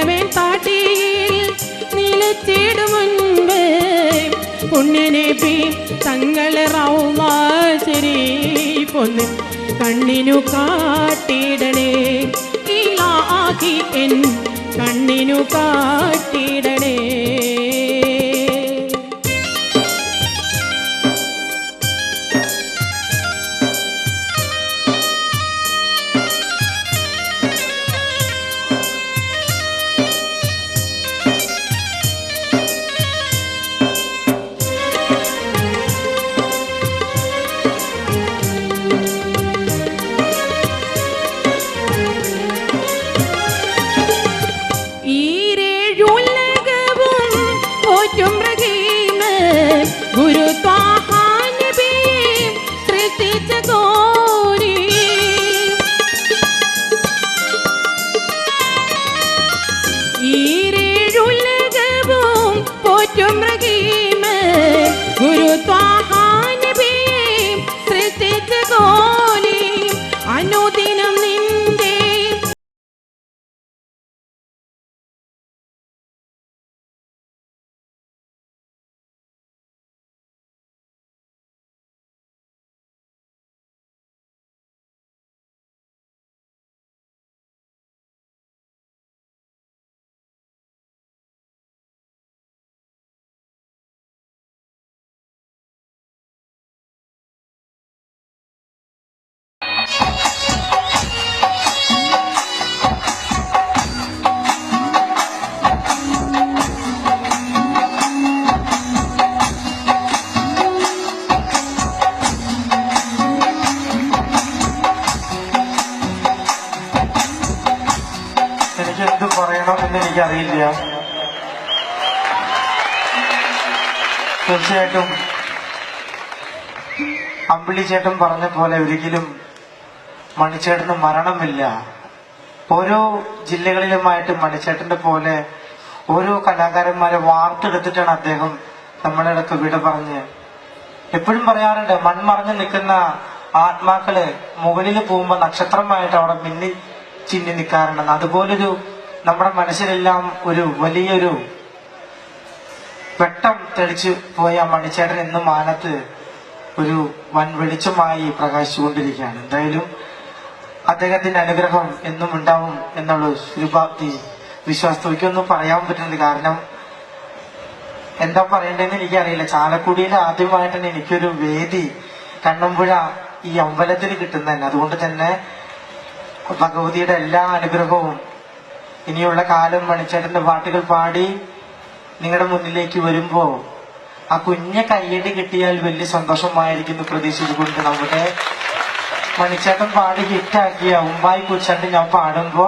ഇളവൻ പാട്ടിയിൽ നിലച്ചിടും മുൻപ് പുണ്യനബി തങ്ങളെ റൗള ശരീഫൊന്ന് കണ്ണിനു കാട്ടിടണേ ഇലാഹി എൻ കണ്ണിനു കാട്ടിടണേ. എനിക്കെന്ത് പറയണമെന്ന് എനിക്കറിയില്ല. തീർച്ചയായിട്ടും അമ്പിളിച്ചേട്ടൻ പറഞ്ഞ പോലെ ഒരിക്കലും മണിച്ചേട്ടന് മരണമില്ല. ഓരോ ജില്ലകളിലുമായിട്ട് മണിച്ചേട്ടന്റെ പോലെ ഓരോ കലാകാരന്മാരെ വാർത്തെടുത്തിട്ടാണ് അദ്ദേഹം നമ്മളിടക്ക് വിട പറഞ്ഞ്. എപ്പോഴും പറയാറുണ്ട്, മൺമറഞ്ഞു നിൽക്കുന്ന ആത്മാക്കള് മുകളിൽ പോകുമ്പോ നക്ഷത്രമായിട്ട് അവിടെ മിന്നി ചിന്നി നിൽക്കാറുണ്ടെന്ന്. അതുപോലൊരു നമ്മുടെ മനസ്സിലെല്ലാം ഒരു വലിയൊരു വെട്ടം തെളിച്ചു പോയ മണിച്ചേട്ടൻ എന്നും മാനത്ത് ഒരു വൻ വെളിച്ചമായി പ്രകാശിച്ചുകൊണ്ടിരിക്കുകയാണ്. എന്തായാലും അദ്ദേഹത്തിന്റെ അനുഗ്രഹം എന്നും ഉണ്ടാവും എന്നുള്ള ശുഭാപ്തി വിശ്വാസത്തോക്കൊന്നും പറയാൻ പറ്റുന്നത്. കാരണം എന്താ പറയേണ്ടതെന്ന് എനിക്കറിയില്ല. ചാലക്കുടിയിൽ ആദ്യമായിട്ടാണ് എനിക്കൊരു വേദി കണ്ണമ്പുഴ ഈ അമ്പലത്തിൽ കിട്ടുന്നതന്നെ. അതുകൊണ്ട് തന്നെ ഭഗവതിയുടെ എല്ലാ അനുഗ്രഹവും ഇനിയുള്ള കാലം മണിച്ചേട്ടന്റെ പാട്ടുകൾ പാടി നിങ്ങളുടെ മുന്നിലേക്ക് വരുമ്പോ ആ കുഞ്ഞ കയ്യടി കിട്ടിയാൽ വലിയ സന്തോഷമായിരിക്കുന്നു പ്രതീക്ഷിച്ചുകൊണ്ട് നമ്മുടെ മണിച്ചേട്ടൻ പാടി ഹിറ്റാക്കിയ ഉമ്മായി കുച്ചണ്ട് ഞാൻ പാടുമ്പോ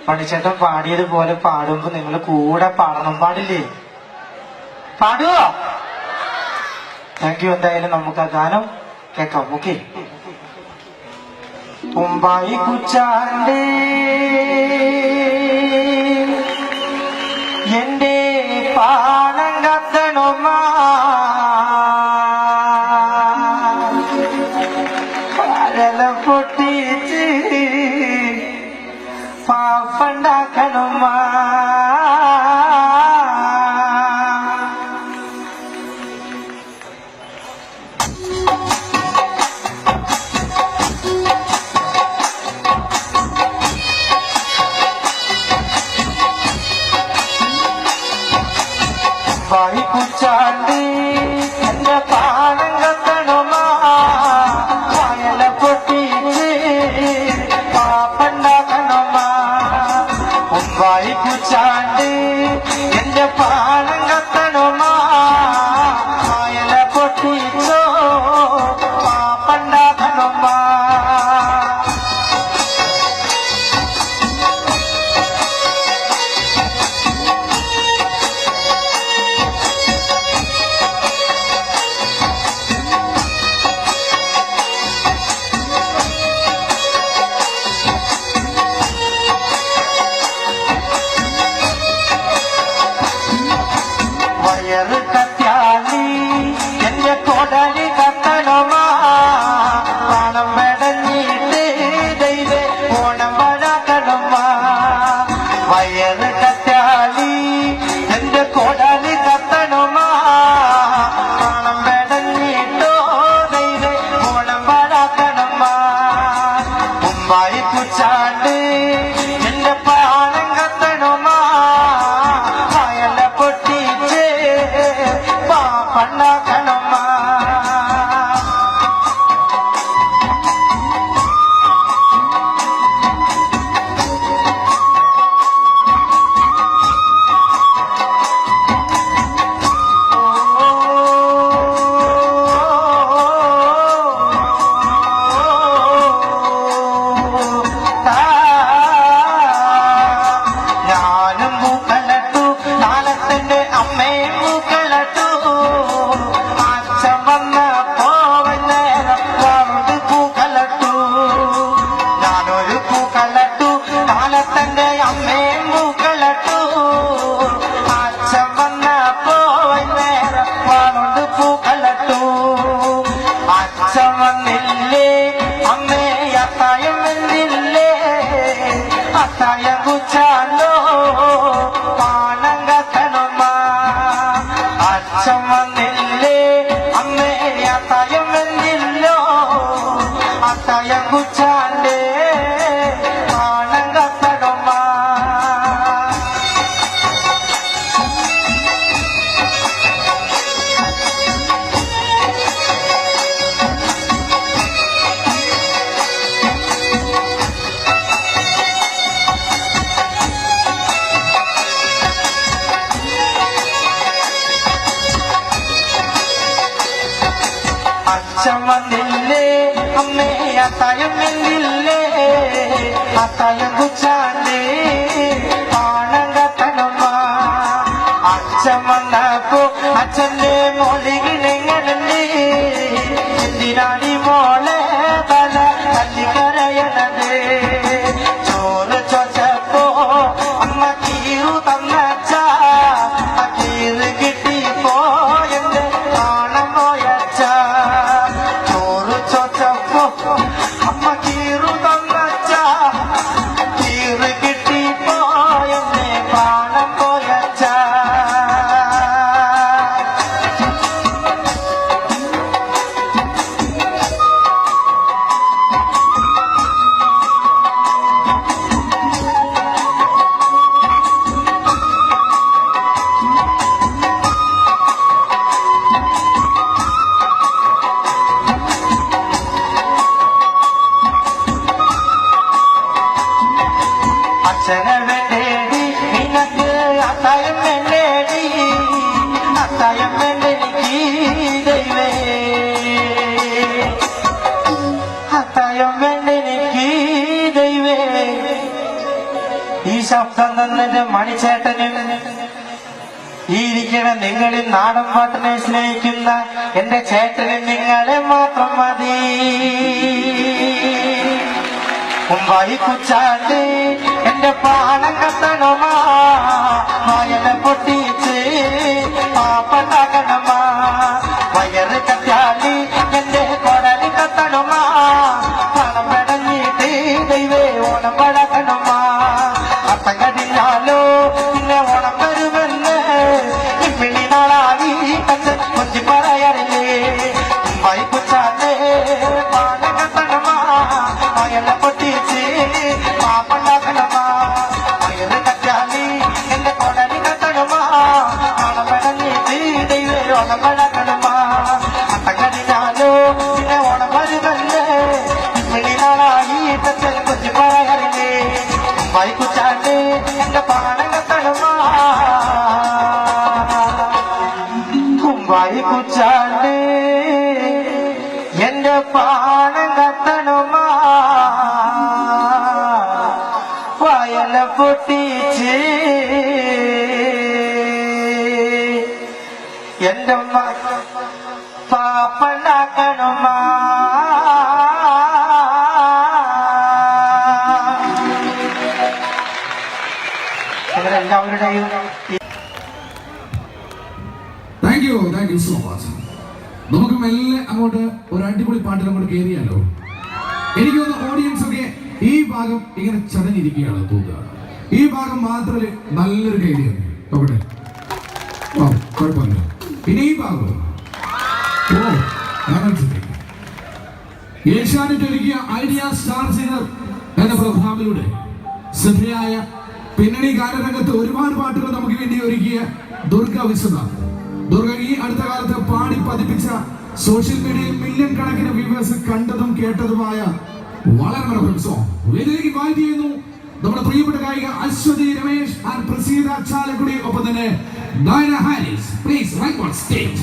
മണിച്ചേട്ടൻ പാടിയതുപോലെ പാടുമ്പോ നിങ്ങൾ കൂടെ പാടണം. പാടില്ലേ? പാടുവോ? Thank you. എന്തായാലും നമുക്ക് ആ ഗാനം കേൾക്കാം. ഓക്കെ. ഉമ്മായി കുച്ചാണ്ട് എന്റെ പാണം കത്തണുമാ പൊട്ടിച്ച് പാപ്പണ്ടാക്കണുമാ വായി കുച്ചാണ്ട് എന്റെ പാണം കത്തണുമാ വയല പൊട്ടിച്ച് പാപ്പണ്ടാക്കണുമാ. വായി കുച്ചാണ്ട് എന്റെ പാണം കത്തണുമാ വയല പൊട്ടിച്ചോ പാപ്പണ്ടാക്കണുമാ. കറ്റാലി എന്റെ കോടാലി കത്തണമാ പണം വേടഞ്ഞിട്ടോ ദൈവേ ഓണം പാടാക്കണമാ മുമ്പായി കുച്ചാണ്ട് എന്റെ പാണം കത്തണമാ വയല പൊട്ടിച്ച് പാപ്പണ്ണാക്കണമാ വന്നില്ലേ അമ്മേ അത്തായം എന്നില്ലേ അത്തായം കുച്ചാണ്ടേ പാണം കത്തണമ്മ അച്ഛൻ വന്നപ്പോ അച്ഛന്റെ മോളികിണെങ്ങനല്ലേ എന്തിനാടി മോളെ തല തല്ലിക്കരയണത് ചോറ് ചോച്ചപ്പോ അമ്മ കീറു തന്നച്ച കീറ് കിട്ടിപ്പോ എന്റെ കാണാൻ പോയച്ച അമ്മ കീറു തന്നച്ച കീറ് കിട്ടിപ്പോ എന്നെ കാണാൻ പോയച്ച അച്ഛനെ വേണ്ടേടി നിനക്ക് അത്തായം വേണ്ടേടി അത്തായം വേണ്ടെനിക്ക് ദൈവേ അത്തായം വേണ്ടെനിക്ക് ദൈവേ ഈ ശബ്ദം തന്നത് മണിച്ചേട്ടനും ഈ ഇരിക്കണ നിങ്ങളിൽ നാടൻ പാട്ടിനെ സ്നേഹിക്കുന്ന എന്റെ ചേട്ടനും നിങ്ങളെ മാത്രം മതി മുമ്പായി കുച്ചാണ്ട് എന്റെ പാണം കത്തണമാ വയല പൊട്ടിച്ച് പാപ്പണ്ടാക്കണമാ വയറ് കത്താലി എന്റെ കൊടലി കത്തണമാ പണം പെടഞ്ഞിട്ട് ദൈവേ ഓണം പഴക്കണമാ അത്തം കടിഞ്ഞാലോ പിന്നെ ഓണം വരുമെന്ന് ഇമ്മിണി നാളായി അച്ഛൻ കൊഞ്ചി പറയാറില്ലേ മുമ്പായി കുച്ചാണ്ട് പാണം കത്തണമാ വയല പൊട്ടിച്ച് പാപ്പണ്ടാക്കണമാ വയറ് കറ്റാലി എന്റെ കൊടലി കത്തണമാ പണം പെടഞ്ഞിട്ട് ദൈവേ ഓണം പഴക്കണമാ അത്തം കടിഞ്ഞാലോ പിന്നെ ഓണം വരുമെന്ന് ഇമ്മിണി നാളായി അച്ഛൻ കൊഞ്ചി പറയാറില്ലേ മുമ്പായി കുച്ചാണ്ട് എന്റെ പാണം കത്തണമാ മുമ്പായി കുച്ചാണ്ട് എന്റെ പാണം കത്തണമാ വയല പൊട്ടിച്ച് എന്റെ പാപ്പണ്ടാക്കണമാ ഇവരെല്ലാവരുടെയും താങ്ക് യു സോ മച്ച്. നമുക്ക് മെല്ലെ അങ്ങോട്ട് ഒരു അടിപൊളി പാട്ടിൽ അങ്ങോട്ട് കയറിയാലോ. എനിക്ക് തോന്നുന്നു ഓഡിയൻസ് ഒക്കെ ഈ ഭാഗം ഇങ്ങനെ ചടഞ്ഞിരിക്കുകയാണ് തോന്നുക. ഈ ഭാഗം മാത്രമേ നല്ലൊരു കൈഡിയാണ്. നോക്കട്ടെ, ഓ കുഴപ്പമില്ല. പിന്നെ ഈ ഭാഗം ഏഷ്യാനെറ്റ് ഒരുക്കിയ ഐഡിയ സ്റ്റാർ സിംഗർ എന്ന പ്രോഗ്രാമിലൂടെ ശ്രദ്ധയായ പിന്നണി ഗാനരംഗത്ത് ഒരുപാട് പാട്ടുകൾ നമുക്ക് വേണ്ടി ഒരുക്കിയ ദുർഗ വിശ്വനാഥ്. ദുർഗ ഈ അടുത്ത കാലത്ത് പാടി പതിപ്പിച്ച സോഷ്യൽ മീഡിയയിൽ മില്യൺ കണക്കിന് വ്യൂവേഴ്സ് കണ്ടതും കേട്ടതുമായ വളരെ മനോഹരം സോങ് വേദിയിലേക്ക് ഇൻവൈറ്റ് ചെയ്യുന്നു നമ്മുടെ പ്രിയപ്പെട്ട ഗായിക അശ്വതി രമേശ് ആൻഡ് പ്രസീത ചാലക്കുടി, ഒപ്പം തന്നെ Diana Haris. Please right on stage.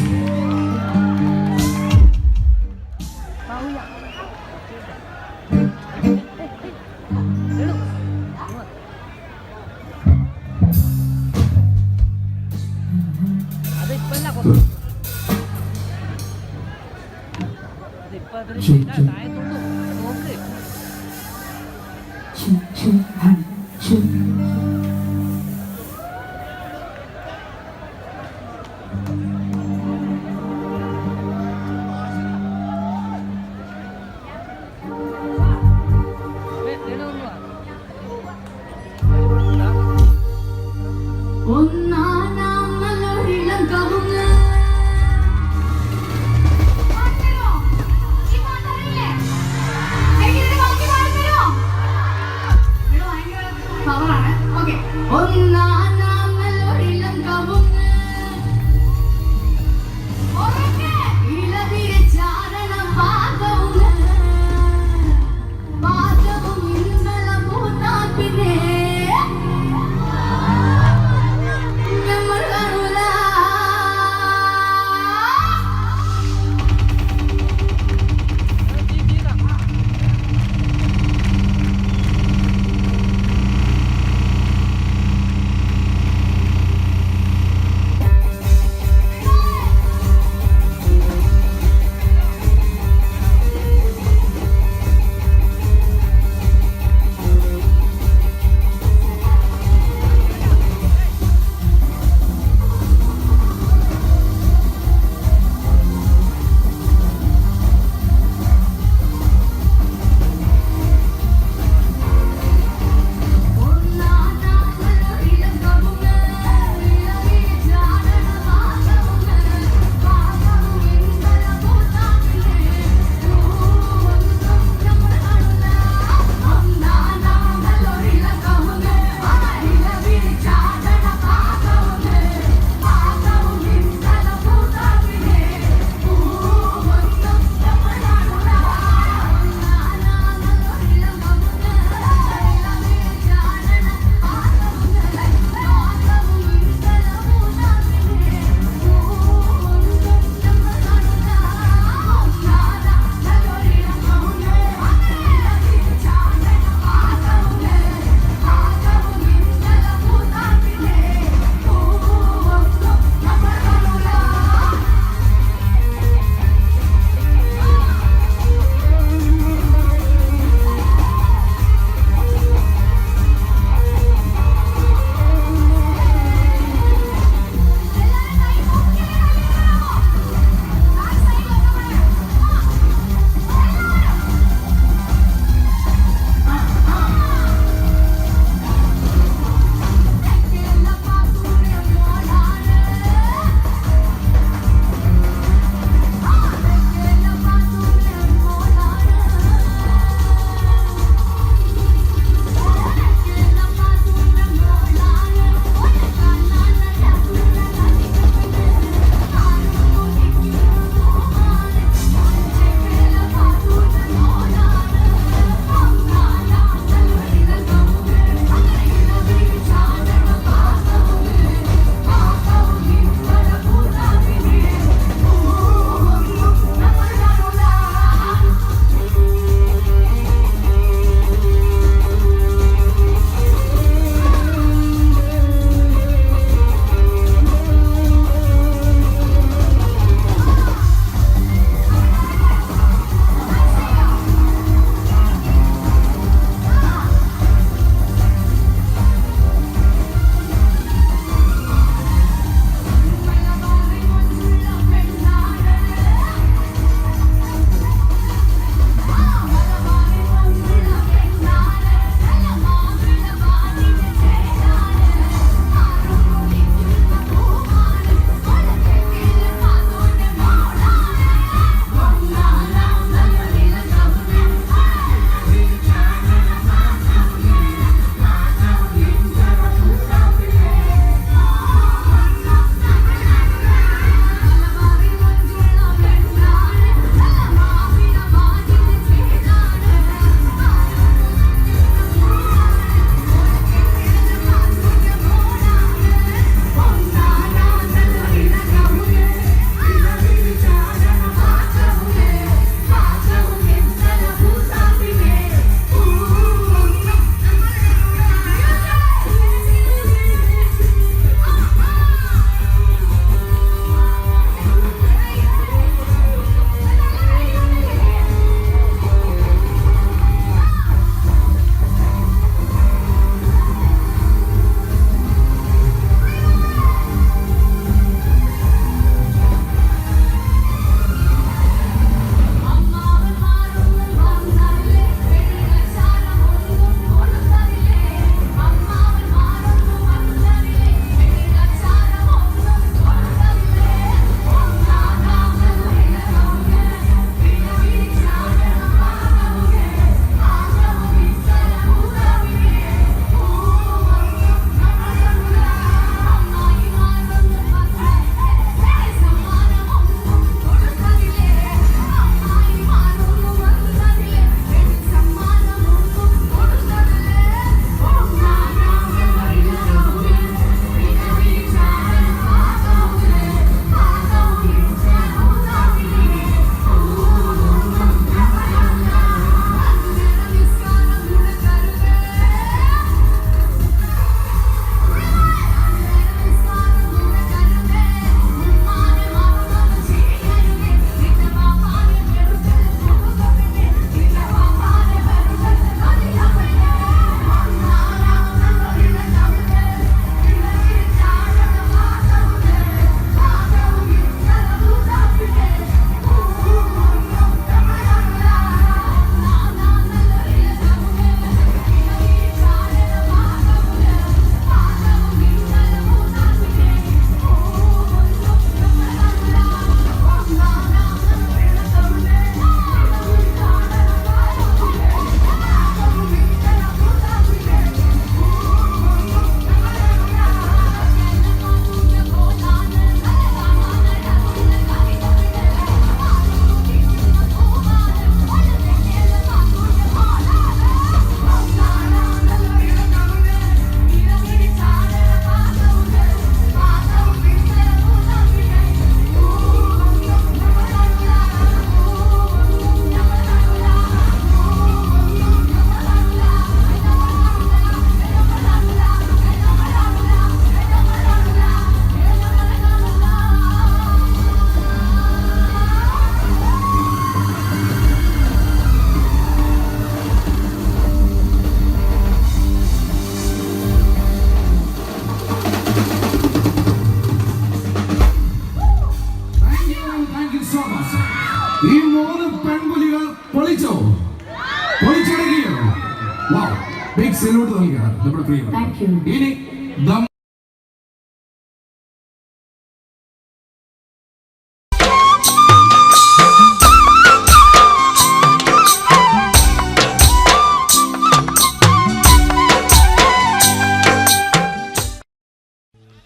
Salute നൽകുകയാണ് നമ്മുടെ പ്രിയപ്പെട്ട. ഇനി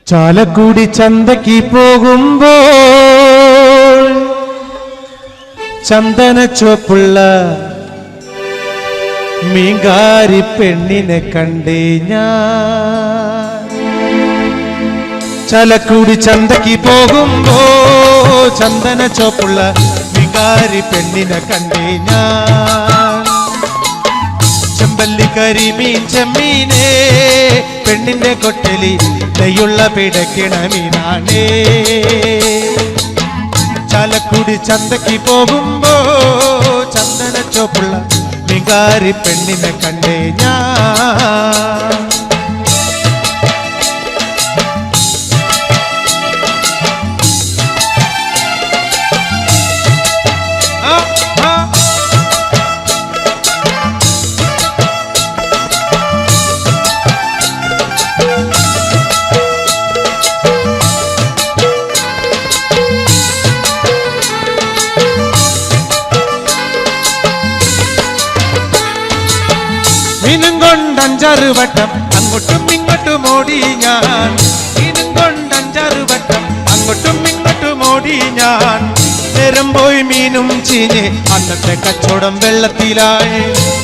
ചാലക്കുടി ചന്തയ്ക്ക് പോകുമ്പോൾ ചന്ദന ചുവപ്പുള്ള മീങ്കാരി പെണ്ണിനെ കണ്ടേ ഞാൻ. ചാലക്കുടി ചന്തയ്ക്ക് പോകുമ്പോ ചന്ദന ചുവപ്പുള്ള മീങ്കാരി പെണ്ണിനെ കണ്ടേ ഞാൻ. ചെമ്പല്ലി കരിമീൻ ചെമ്മീനേ പെണ്ണിന്റെ കൊട്ടലി നെയ്യുള്ള പിടക്കിണ മീനാണേ. ചാലക്കുടി ചന്തയ്ക്ക് പോകുമ്പോ ചന്ദന ചോപ്പുള്ള മീങ്കാരി പെണ്ണിനെ കണ്ടേ ഞാൻ. മീനും കൊണ്ട് 5-6 വട്ടം അങ്ങോട്ടും ഇങ്ങോട്ടും ഓടി ഞാൻ. മീനും കൊണ്ട് 5-6 വട്ടം അങ്ങോട്ടും ഇങ്ങോട്ടും ഓടി ഞാൻ. നേരം പോയി മീനും ചീഞ്ഞ് അന്നത്തെ കച്ചവടം വെള്ളത്തിലായി.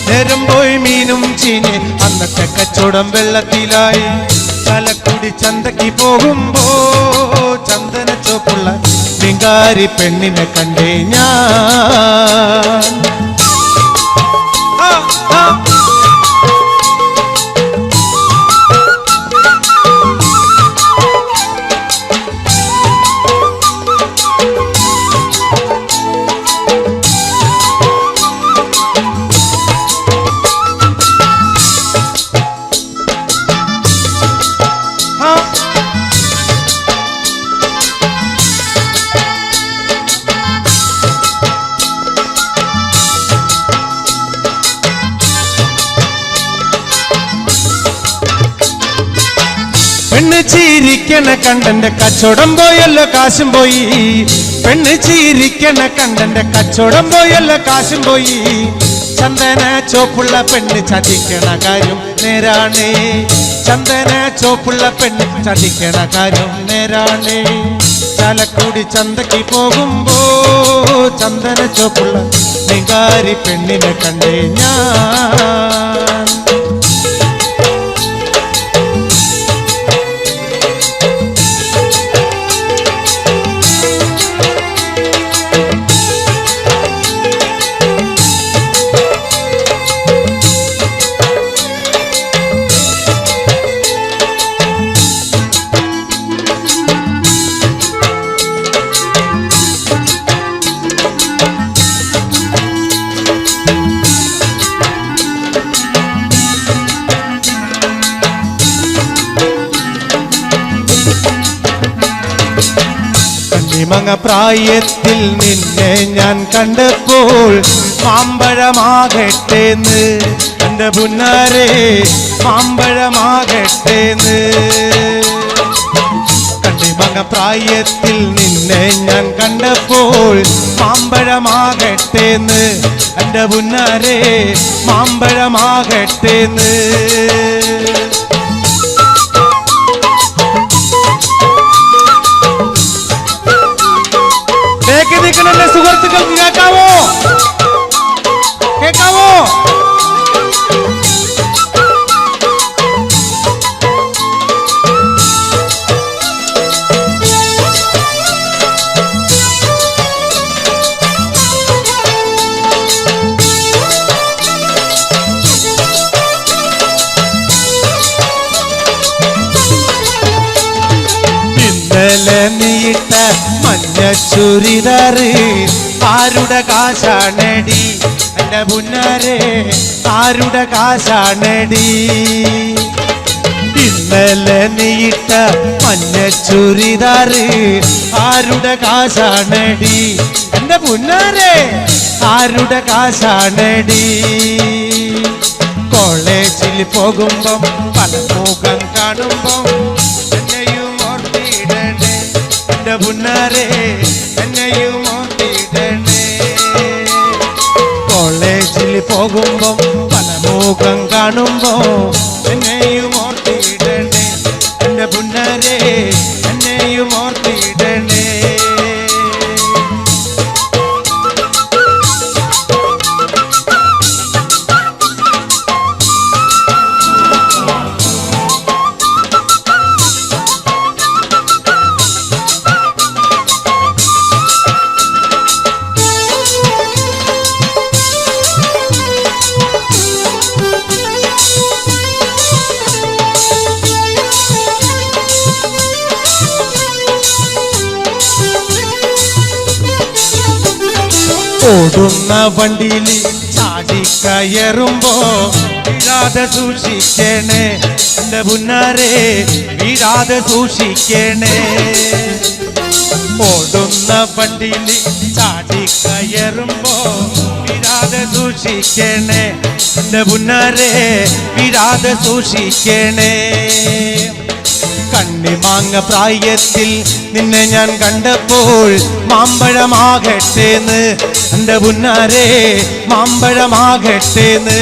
നേരം പോയി മീനും ചീഞ്ഞ് അന്നത്തെ കച്ചവടം വെള്ളത്തിലായി. ചാലക്കുടി ചന്തയ്ക്ക് പോകുമ്പോ ചന്ദന ചോപ്പുള്ള മീങ്കാരി പെണ്ണിനെ കണ്ടേ ഞാൻ. പെണ്ണ് ചീരിക്കണ കണ്ടന്റെ കച്ചവടം പോയല്ലോ കാശും പോയി. പെണ്ണ് ചീരിക്കണ കണ്ടന്റെ കച്ചവടം പോയല്ലോ കാശും പോയി. ചന്ദന ചോപ്പുള്ള പെണ്ണ് ചതിക്കണ കാര്യം നേരാണേ. ചന്ദന ചോപ്പുള്ള പെണ്ണ് ചതിക്കണ കാര്യം നേരാണേ. ചാലക്കുടി ചന്തയ്ക്ക് പോകുമ്പോ ചന്ദന ചോപ്പുള്ള മീങ്കാരി പെണ്ണിനെ കണ്ടേ ഞാൻ. മങ്ങ പ്രായത്തിൽ നിന്നെ ഞാൻ കണ്ടപ്പോൾ മാമ്പഴമാകട്ടേന്ന് എന്റെ പുന്നാരെ മാമ്പഴമാകട്ടേന്ന്. കണ്ണിമങ്ങ പ്രായത്തിൽ നിന്നെ ഞാൻ കണ്ടപ്പോൾ മാമ്പഴമാകട്ടേന്ന് എന്റെ പുന്നാരെ മാമ്പഴമാകട്ടേന്ന്. നിൽക്കണല്ലേ സുഹൃത്തുക്കൾക്ക് കേൾക്കാവോ? കേൾക്കാവോ? ഇന്നലെ നീട്ട മഞ്ഞ ചുരിദാറ് ആരുടെ കാശാണടി എന്റെ പുന്നാരെ ആരുടെ കാശാണടി. ഇന്നലെ നീട്ട മഞ്ഞ ചുരിദാറ് ആരുടെ കാശാണടി എന്റെ പുന്നാരെ ആരുടെ കാശാണടി. കോളേജിൽ പോകുമ്പം പല മുഖം കാണുമ്പം എന്നെയും ഓർത്തിടണേ എന്റെ പുന്നാരെ എന്നെയും ഓർത്തിടണേ കോളേജിൽ പോകുമ്പം പല മുഖം കാണുമ്പോ എന്നെയും ഓർത്തിടണേ എന്റെ പുന്നാരെ എന്നെയും ഓർത്തിടണേ ഓടുന്ന വണ്ടിയിൽ ചാടിക്കയറുമ്പോ വീഴാതെ സൂക്ഷിക്കണേ എന്റെ പുന്നാരെ വീഴാതെ സൂക്ഷിക്കണേ ഓടുന്ന വണ്ടിയിൽ ചാടിക്കയറുമ്പോ വീഴാതെ സൂക്ഷിക്കണേ എന്റെ പുന്നാരെ വീഴാതെ സൂക്ഷിക്കണേ കണ്ണിമാങ്ങ പ്രായത്തിൽ നിന്നെ ഞാൻ കണ്ടപ്പോൾ മാമ്പഴമാകട്ടേന്ന് എന്റെ പുന്നാരെ മാമ്പഴമാകട്ടേന്ന്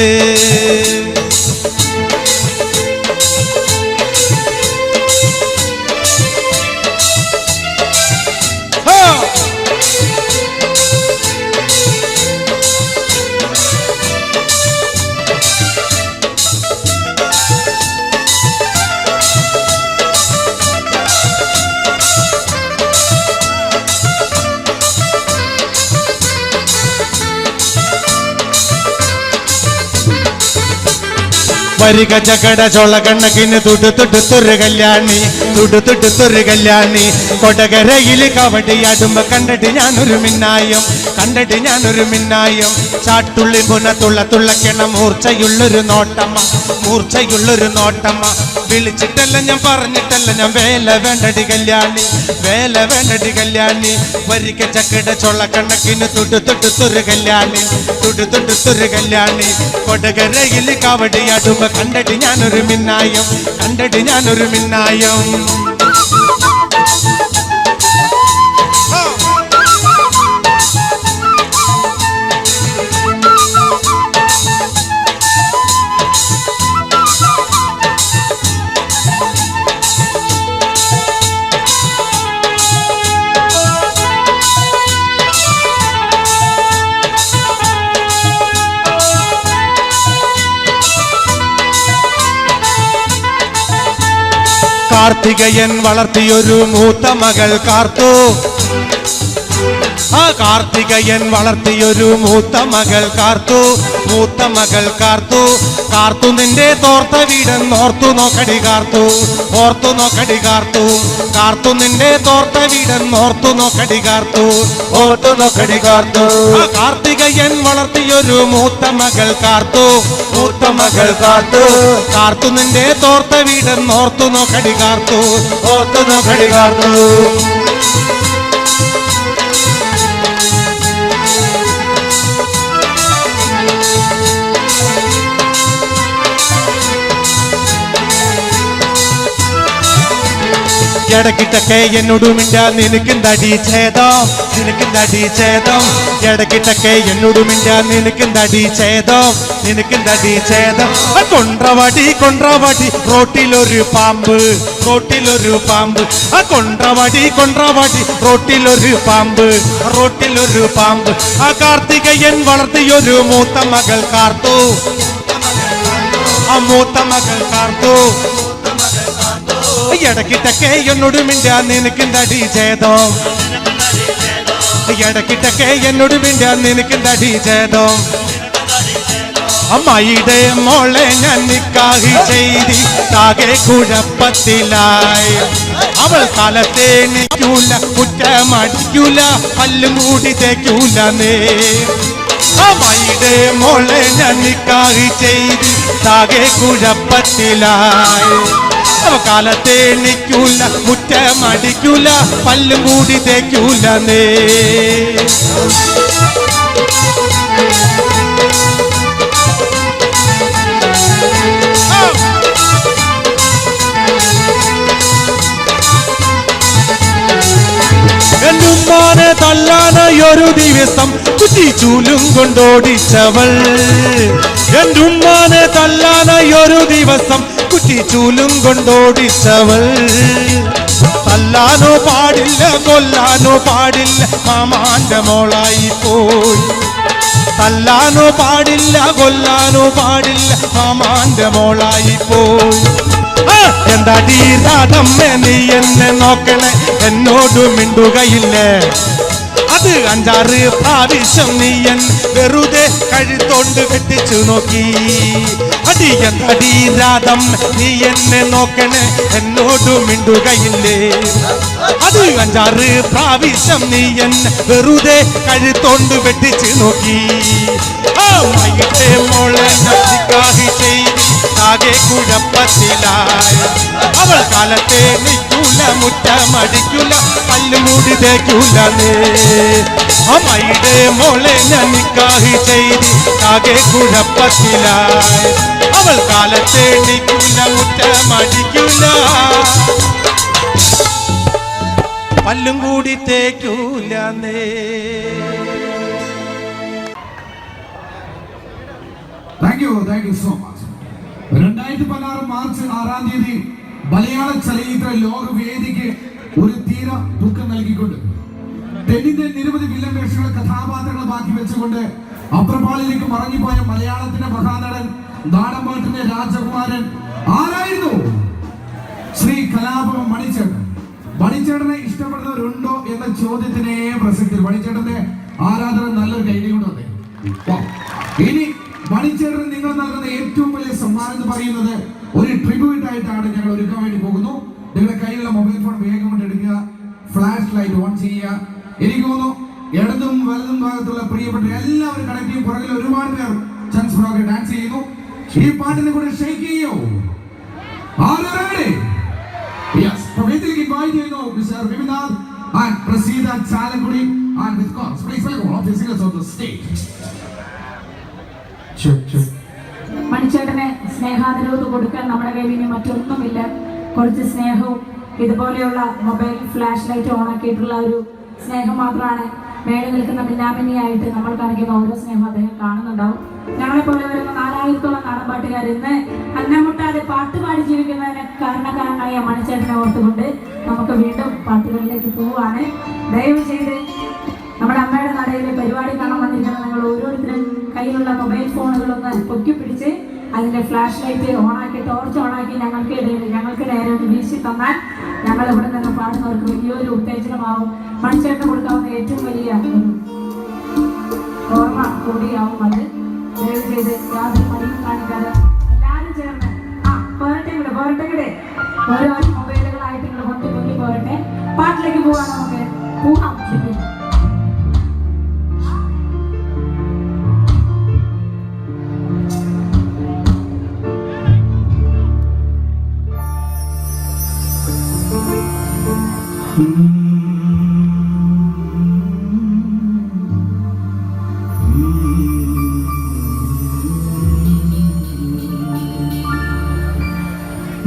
വരിക ചകട ചോള കണ്ണക്കിന് തുടുത്തുടുത്തൊരു കല്യാണി തുടുത്തുടുത്തൊരു കല്യാണി കൊടകരയിൽ കവടിയാടുമ്പോ കണ്ടിട്ട് ഞാനൊരു മിന്നായം കണ്ടിട്ട് ഞാനൊരു മിന്നായം ചാട്ടുള്ളി പുന തുള്ളക്കണ മൂർച്ചയുള്ളൊരു നോട്ടമ്മ മൂർച്ചയുള്ളൊരു നോട്ടമ്മ വിളിച്ചിട്ടല്ല ഞാൻ പറഞ്ഞിട്ടല്ല ഞാൻ വേല വേണ്ടടി കല്യാണി വേല വേണ്ടടി കല്യാണി വരിക ചക്കട ചോള കണ്ണക്കിന് തുടുത്തുടുത്തൊരു കല്യാണി തുടുത്തുടുത്തൊരു കല്യാണി കൊടകരയിൽ കവടിയാടുമ്പോ കണ്ടിട്ട് ഞാനൊരു മിന്നായം കണ്ടിട്ട് ഞാനൊരു മിന്നായം കാർത്തികയൻ വളർത്തിയൊരു മൂത്ത മകൾ കാർത്തു ആ കാർത്തികയൻ വളർത്തിയൊരു മൂത്ത മകൾ കാർത്തു മൂത്ത മകൾ കാർത്തു കാർത്തു നിന്റെ തോർത്ത വീടെന്നോർത്തു നോക്കടി കാർത്തു ഓർത്തു നോക്കടി കാർത്തു കാർത്തു നിന്റെ തോർത്ത വീടെന്നോർത്തു നോക്കടി കാർത്തു ഓർത്തു നോക്കടി കാർത്തു ആ കാർത്തികയൻ വളർത്തിയൊരു മൂത്ത മകൾ കാർത്തു മൂത്ത മകൾ കാർത്തു കാർത്തു നിന്റെ തോർത്ത വീടെന്നോർത്തു നോക്കടി കാർത്തു ഓർത്തു നോക്കടി കാർത്തു ഇടക്കിട്ടൊക്കെ എന്നോട് മിണ്ടാ നിനക്കെന്താടി ഛേദം നിനക്കെന്താടി ഛേദം ഇടക്കിട്ടൊക്കെ എന്നോട് മിണ്ടാ നിനക്കെന്താടി ഛേദം നിനക്കെന്താടി ഛേദം കൊണ്ട്രവാടി കൊണ്ട്രവാടി റോട്ടിലൊരു പാമ്പ് റോട്ടിലൊരു പാമ്പ് ആ കൊണ്ട്രവാടി കൊണ്ട്രവാടി റോട്ടിലൊരു പാമ്പ് റോട്ടിലൊരു പാമ്പ് ആ കാർത്തികയൻ വളർത്തിയൊരു മൂത്ത മകൾ കാർത്തു ആ മൂത്ത മകൾ കാർത്തു ഇടക്കിട്ടൊക്കെ എന്നോട് മിണ്ടാ നിനക്കെന്താടി ഛേദം ഇടക്കിട്ടൊക്കെ എന്നോട് മിണ്ടാ നിനക്കെന്താടി ഛേദം അമ്മായിയുടെ മോളെ ഞാൻ നിക്കാഹി ചെയ്തി താകെ കുഴപ്പത്തിലായി അവൾ കാലത്തെ നിൽക്കൂല കുറ്റമടിക്കൂല പല്ലും കൂടി തേക്കൂല നേ അമ്മായിയുടെ മോളെ ഞാൻ നിക്കാഹി ചെയ്തി താകെ കുഴപ്പത്തിലായി അവ കാലത്തെ നിൽക്കൂല കുറ്റമടിക്കൂല പല്ലും കൂടി തേക്കൂല നേ ഉമ്മാനെ തല്ലാനായൊരു ദിവസം കുറ്റിച്ചൂലും കൊണ്ടോടിച്ചവൾ. എന്റെ ഉമ്മാനെ തല്ലാനായൊരു ദിവസം കുറ്റിച്ചൂലും കൊണ്ടോടിച്ചവൾ. തല്ലാനോ പാടില്ല കൊല്ലാനോ പാടില്ല മാമാന്റെ മോളായി പോയി. തല്ലാനോ പാടില്ല കൊല്ലാനോ പാടില്ല മാമാന്റെ മോളായി പോയി. എന്താടി രാധമ്മേ നീ എന്നെ നോക്കണേ, എന്നോട് മിണ്ടുകയില്ലേ? അത് 5-6 പ്രാവശ്യം നീ എൻ വെറുതെ കഴുത്തോണ്ട് കെട്ടിച്ചു നോക്കി. അടി എന്താടി രാധം നീ എന്നെ നോക്കണേ, എന്നോട് മിണ്ടുകയില്ലേ? അത് 5-6 പ്രാവശ്യം നീ എൻ വെറുതെ കഴുത്തോണ്ട് വെട്ടിച്ചു നോക്കി. ആ മയിട്ടേ മോളെ നിക്കാഹ് ചെയ്ത് ആകെ കുഴപ്പത്തിലായി. അവൾ കാലത്തെ നിൽക്കൂല, മുറ്റമടിക്കൂല, പല്ലുമൂടി തേക്കൂലേ. അമ്മയുടെ മോളെ ഞാൻ നിക്കാഹ് ചെയ്ത് ആകെ കുഴപ്പത്തിലായി. അവൾ കാലത്തെ നിൽക്കൂല, മുറ്റമടിക്കൂല, പല്ലും കൂടി തേക്കൂലേ. Thank you so much. 2016 March 6-ാം തീയതി മലയാള ചലച്ചിത്ര ലോകവേദിക്ക് ഒരു തീര ദുഃഖം നൽകിക്കൊണ്ട് തെന്നിന്റെ നിരവധി വില്ലൻ വേഷങ്ങൾ കഥാപാത്രങ്ങൾ ബാക്കി വെച്ചുകൊണ്ട് അപ്രപാളിലേക്ക് മറങ്ങിപ്പോയ മലയാളത്തിന്റെ മഹാനടൻ, നാടൻപാട്ടിന്റെ രാജകുമാരൻ ആരായിരുന്നു? ശ്രീ കലാഭവൻ മണിച്ചേട്ടൻ. മണിച്ചേട്ടനെ ഇഷ്ടപ്പെടുന്നവരുണ്ടോ എന്ന ചോദ്യത്തിനെ പ്രസക്തി. മണിച്ചേട്ടന്റെ ആരാധന നല്ലൊരു കൈ കൊണ്ട് വന്നേ. ഇനി മണിച്ചേട്ടൻ നിങ്ങൾ നൽകുന്ന ഏറ്റവും വലിയ സമ്മാനം എന്ന് പറയുന്നത് ഒരു ട്രിബ്യൂട്ട് ആയിട്ടാണ് ഞങ്ങൾ ഒരുക്കാൻ വേണ്ടി പോകുന്നു. നിങ്ങളുടെ കയ്യിലുള്ള മൊബൈൽ ഫോൺ വേഗം കൊണ്ട് എടുക്കുക, ഫ്ലാഷ് ലൈറ്റ് ഓൺ ചെയ്യുക. എനിക്ക് തോന്നുന്നു ഇടതും വലതും ഭാഗത്തുള്ള പ്രിയപ്പെട്ട എല്ലാവരും കണക്ട് ചെയ്യും. പുറകിൽ ഒരുപാട് പേർ ചാൻസ് ഫ്രോക്ക് ഡാൻസ് ചെയ്യുന്നു. ഈ പാട്ടിനെ കൂടെ ഷെയ്ക്ക് ചെയ്യോ? യെസ്, വേദിയിലേക്ക് ഇൻവൈറ്റ് ചെയ്യുന്നു mister Vivinath and Praseetha Chalakudy and with കോൺസ് please welcome all the singers on the stage. മണിച്ചേട്ടനെ സ്നേഹാദരവ് കൊടുക്കാൻ നമ്മുടെ കയ്യിൽ ഇനി മറ്റൊന്നുമില്ല. കുറച്ച് സ്നേഹവും ഇതുപോലെയുള്ള മൊബൈൽ ഫ്ലാഷ് ലൈറ്റ് ഓണാക്കിയിട്ടുള്ള ഒരു സ്നേഹം മാത്രമാണ് മേളിൽ നിൽക്കുന്ന മിന്നാമിന്നിയായിട്ട് നമ്മൾ കാണിക്കുന്ന ഓരോ സ്നേഹം അദ്ദേഹം കാണുന്നുണ്ടാവും. ഞങ്ങളെപ്പോലെ വരുന്ന 4000-ഓളം നാടൻപാട്ടുകാർ ഇന്ന് അന്നമുട്ടാതെ പാട്ടുപാടി ജീവിക്കുന്നതിന് കാരണക്കാരനായ മണിച്ചേട്ടനെ ഓർത്തുകൊണ്ട് നമുക്ക് വീണ്ടും പാട്ടുകളിലേക്ക് പോവുകയാണ്. ദയവ് ചെയ്ത് നമ്മുടെ അമ്മയുടെ നടയിലെ പരിപാടി കാണാൻ വന്നിരിക്കുന്ന നിങ്ങൾ ഓരോരുത്തരും കയ്യിലുള്ള മൊബൈൽ ഫോണുകളൊന്ന് പൊക്കി പിടിച്ച് അതിന്റെ ഫ്ലാഷ് ലൈറ്റ് ഓണാക്കി, ടോർച്ച് ഓണാക്കി ഞങ്ങൾക്ക് നേരെ ഒന്ന് വീശി തന്നാൽ ഞങ്ങൾ ഇവിടെ നിന്ന് പാടുന്നവർക്ക് വലിയൊരു ഉത്തേജനമാവും. മണിച്ചേട്ടന് കൊടുക്കാവുന്ന ഏറ്റവും വലിയ ഒരു ഓർമ്മ കൂടിയാവും അത്. ദയവ് ചെയ്ത് യാതൊരു മടിയും കാണിക്കാതെ എല്ലാവരും ചേർന്ന് പോരട്ടെ ഓരോ മൊബൈലുകളായിട്ട് ഇങ്ങനെ പൊട്ടി പോരട്ടെ. പാട്ടിലേക്ക് പോകാൻ നമുക്ക് പോകാം.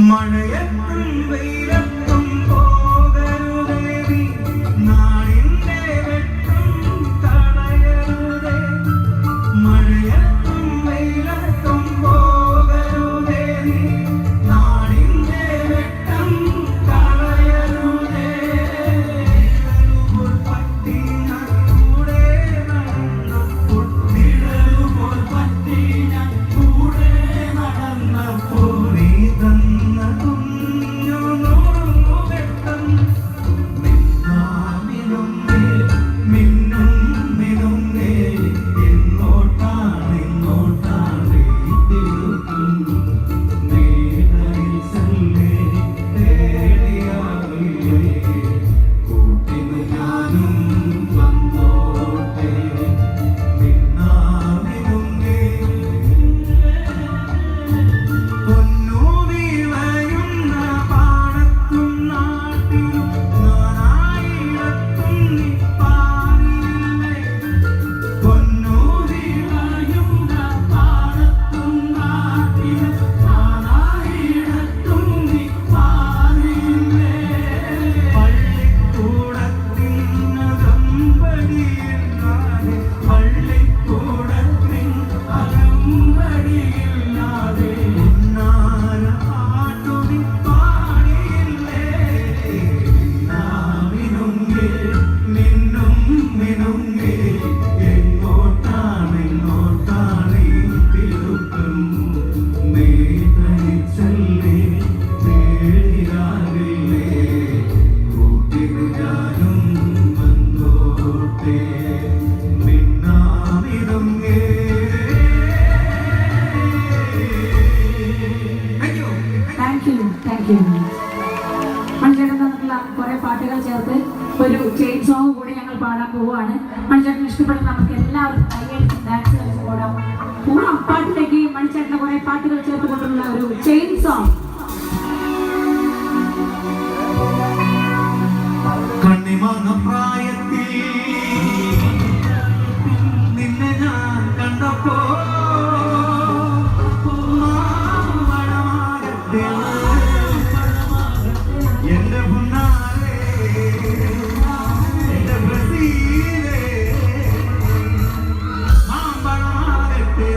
മഴയത്തും വെയിലത്തും പോകരുതേ, നാടിന്റെ വെട്ടം തടയരുതേ. മഴയത്തും വെയിലത്തും പോകരുതേ, നാടിന്റെ വെട്ടം തടയരുതേ. ചേർന്നിട്ടുള്ള കുറെ പാട്ടുകൾ ചേർത്ത് ഒരു ചെയിൻ സോങ് കൂടി ഞങ്ങൾ പാടാൻ പോവുകയാണ്. മണിച്ചേട്ടന് ഇഷ്ടപ്പെടുന്ന നമുക്ക് എല്ലാവർക്കും കൈയടിച്ച് ഡാൻസ് കളിച്ച് പോടാം. പൂർണ്ണ പാട്ടിലേക്ക് മണിച്ചേട്ടന് കുറെ പാട്ടുകൾ ചേർത്ത് കൊണ്ടുള്ള ഒരു ചെയിൻ സോങ്. കണ്ണിമാങ്ങ പ്രായത്തിൽ നിന്നെ ഞാൻ കണ്ടപ്പോ എന്റെ പുന്നാരെ എന്റെ ബ്രസീലേ മാമ്പഴമാകട്ടെ.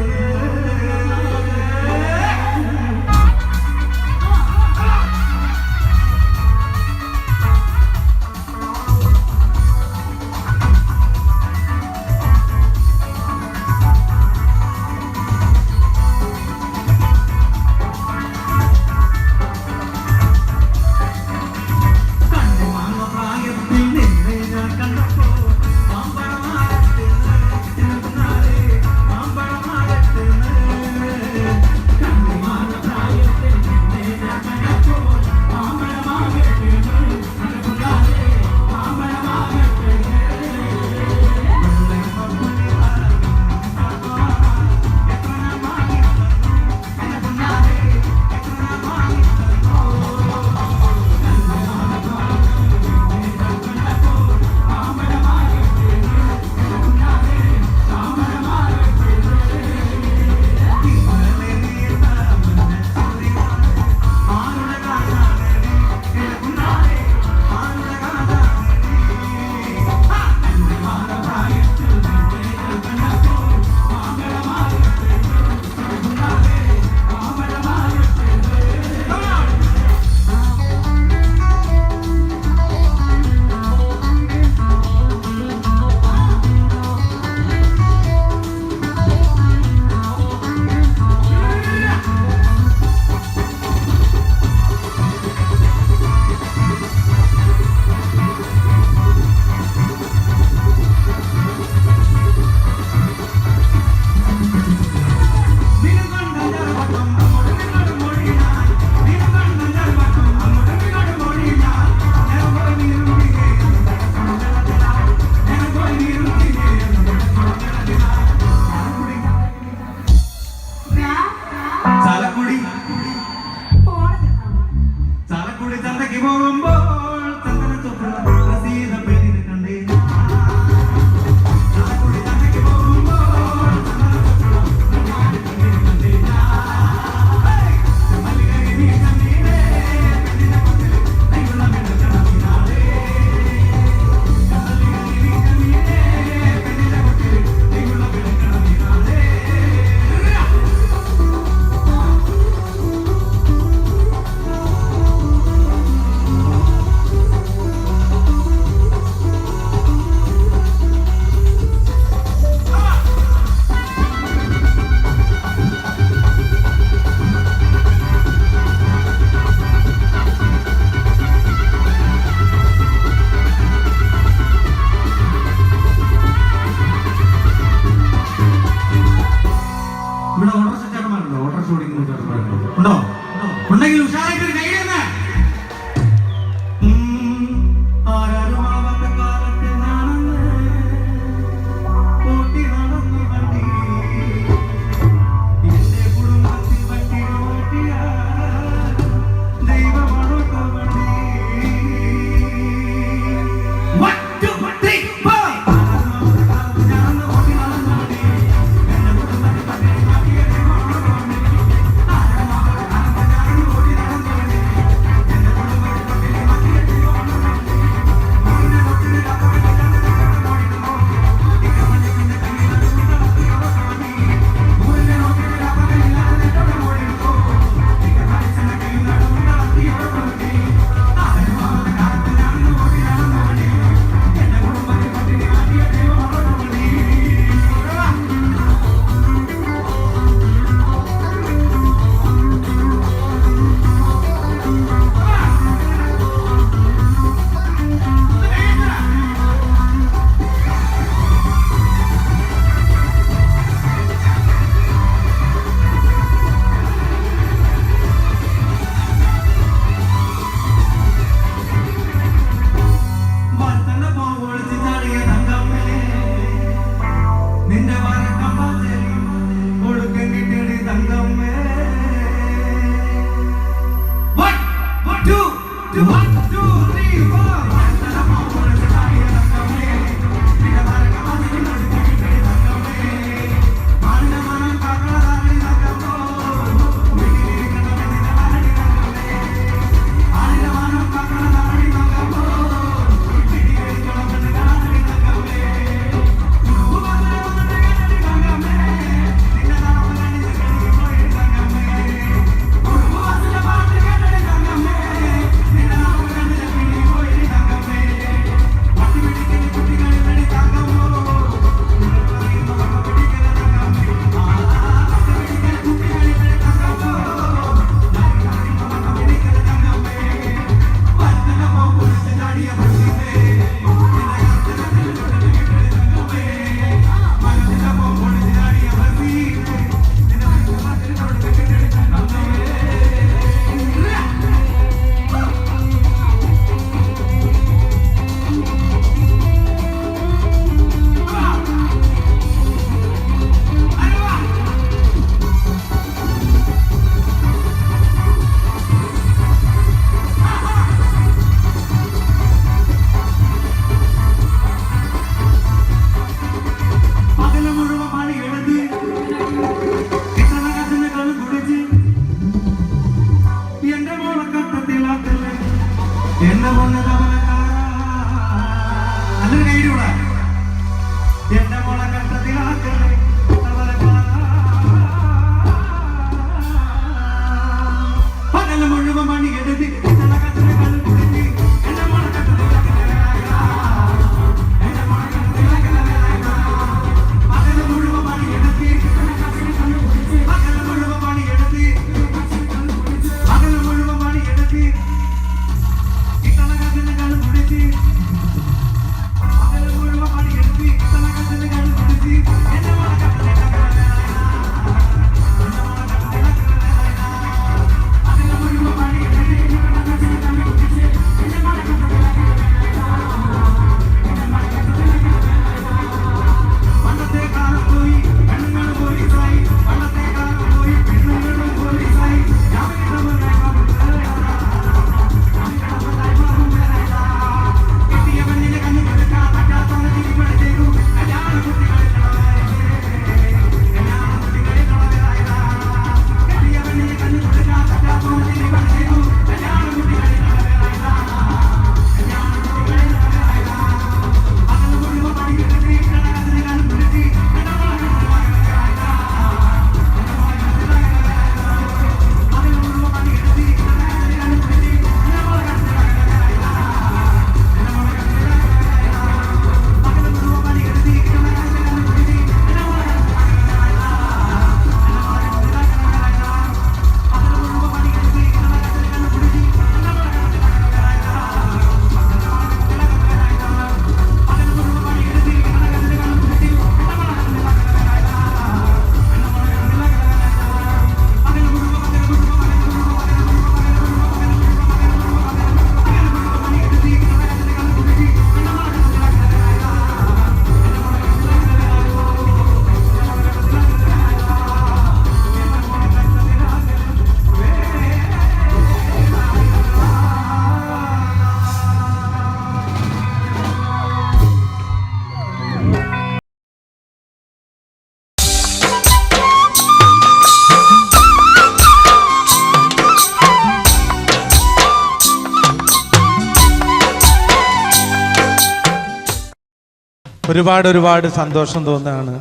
ഒരുപാട് സന്തോഷം തോന്നുകയാണ്.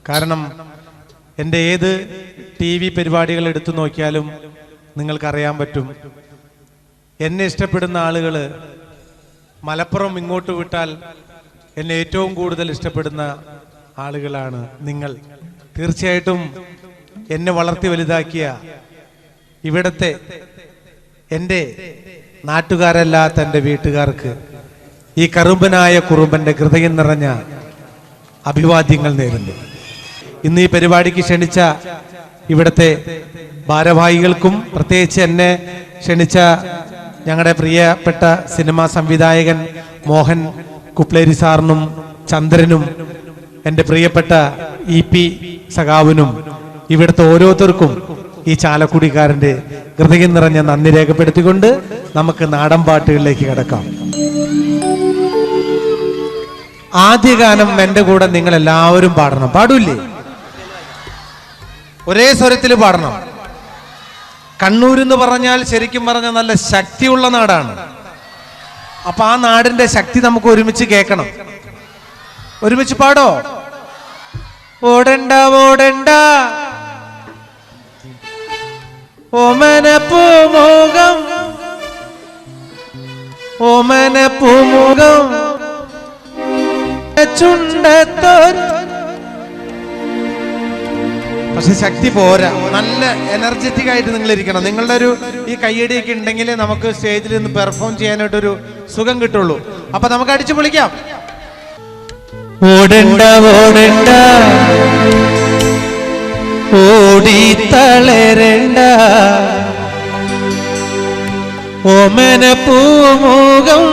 കാരണം എൻ്റെ ഏത് TV പരിപാടികൾ എടുത്തു നോക്കിയാലും നിങ്ങൾക്കറിയാൻ പറ്റും, എന്നെ ഇഷ്ടപ്പെടുന്ന ആളുകൾ മലപ്പുറം ഇങ്ങോട്ട് വിട്ടാൽ എന്നെ ഏറ്റവും കൂടുതൽ ഇഷ്ടപ്പെടുന്ന ആളുകളാണ് നിങ്ങൾ. തീർച്ചയായിട്ടും എന്നെ വളർത്തി വലുതാക്കിയ ഇവിടത്തെ എൻ്റെ നാട്ടുകാരല്ലാത്ത എൻ്റെ വീട്ടുകാർക്ക് ഈ കറുമ്പനായ കുറുമ്പൻ്റെ ഹൃദയം നിറഞ്ഞ അഭിവാദ്യങ്ങൾ നേരുന്നു. ഇന്ന് ഈ പരിപാടിക്ക് ക്ഷണിച്ച ഇവിടുത്തെ ഭാരവാഹികൾക്കും പ്രത്യേകിച്ച് എന്നെ ക്ഷണിച്ച ഞങ്ങളുടെ പ്രിയപ്പെട്ട സിനിമാ സംവിധായകൻ മോഹൻ കുപ്ലേരി സാറിനും ചന്ദ്രനും എൻ്റെ പ്രിയപ്പെട്ട EP സഖാവിനും ഇവിടുത്തെ ഓരോരുത്തർക്കും ഈ ചാലക്കുടിക്കാരൻ്റെ ഹൃദയം നിറഞ്ഞ നന്ദി രേഖപ്പെടുത്തിക്കൊണ്ട് നമുക്ക് നാടൻ പാട്ടുകളിലേക്ക് കിടക്കാം. ആദ്യ ഗാനം എൻ്റെ കൂടെ നിങ്ങൾ എല്ലാവരും പാടണം. പാടൂല്ലേ? ഒരേ സ്വരത്തിൽ പാടണം. കണ്ണൂർ എന്ന് പറഞ്ഞാൽ ശരിക്കും പറഞ്ഞാൽ നല്ല ശക്തിയുള്ള നാടാണ്. അപ്പൊ ആ നാടിന്റെ ശക്തി നമുക്ക് ഒരുമിച്ച് കേൾക്കണം. ഒരുമിച്ച് പാടോ? ഓടണ്ട ഓടണ്ട ഓമന പൂമുഖം ഓമന പൂമുഖം ചുണ്ടത്തോർ. പക്ഷെ ശക്തി പോരാ, നല്ല എനർജറ്റിക് ആയിട്ട് നിങ്ങൾ ഇരിക്കണം. നിങ്ങളുടെ ഒരു ഈ കയ്യടിയൊക്കെ ഉണ്ടെങ്കിൽ നമുക്ക് സ്റ്റേജിൽ നിന്ന് പെർഫോം ചെയ്യാനായിട്ടൊരു സുഖം കിട്ടുള്ളൂ. അപ്പൊ നമുക്ക് അടിച്ചു പൊളിക്കാം. ഓടണ്ട ഓടണ്ട ഓടി തളരണ്ട ഓമന പൂമുഖം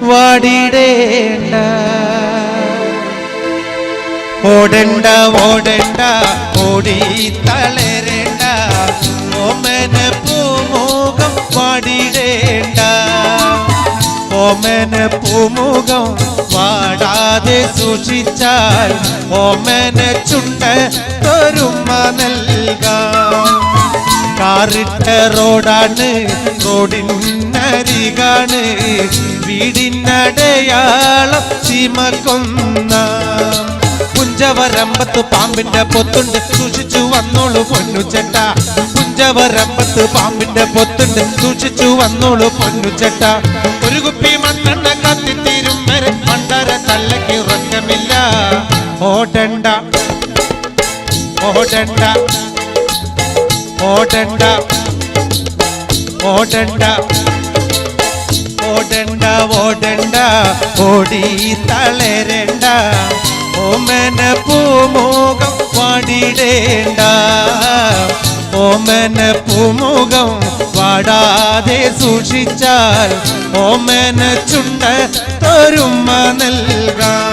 വാടിടേണ്ട. ഓടണ്ട ഓടണ്ട ഓടി തളരണ്ട ഓമന പൂമുഖം വാടിടേണ്ട. ഓമന പൂമുഖം വാടാതെ സൂക്ഷിച്ചാൽ ഓമന ചുണ്ട തൊരുമ നൽകാം. കാറിട്ട റോഡാണ്, റോഡിനരികാണ്, വീടിനടയാളം ചീമക്കൊന്ന. പുഞ്ചവരമ്പത്ത് പാമ്പിന്റെ പൊത്തുണ്ട്, സൂക്ഷിച്ചു വന്നോളൂ പൊന്നുചെട്ട. പുഞ്ചവരമ്പത്ത് പാമ്പിന്റെ പൊത്തുണ്ട്, സൂക്ഷിച്ചു വന്നോളൂ പൊന്നുചെട്ട. ഒരു കുപ്പി മണ്ണെണ്ണ കത്തിത്തീരും വരെ മണ്ടര തല്ലയ്ക്ക് ഉറക്കമില്ല. ഓടണ്ട ഓടണ്ട ഓടണ്ട ഓടണ്ട ഓടണ്ട ഓടണ്ട ഓടി തളരണ്ട ഓമന പൂമുഖം വാടിടേണ്ട. ഓമന പൂമുഖം വാടാതെ സൂക്ഷിച്ചാൽ ഓമന ചുണ്ട തൊരുമ നൽകാം.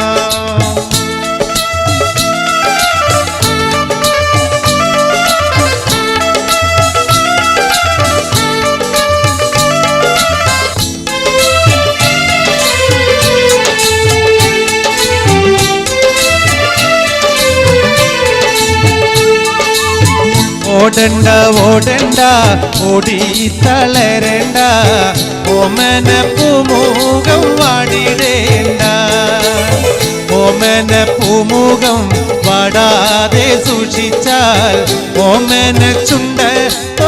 ഓടണ്ട ഓടണ്ട ഓടി തളരണ്ട ഓമന പൂമുഖം വാടിടേണ്ട. ഓമന പൂമുഖം വാടാതെ സൂക്ഷിച്ചാൽ ഓമന ചുണ്ട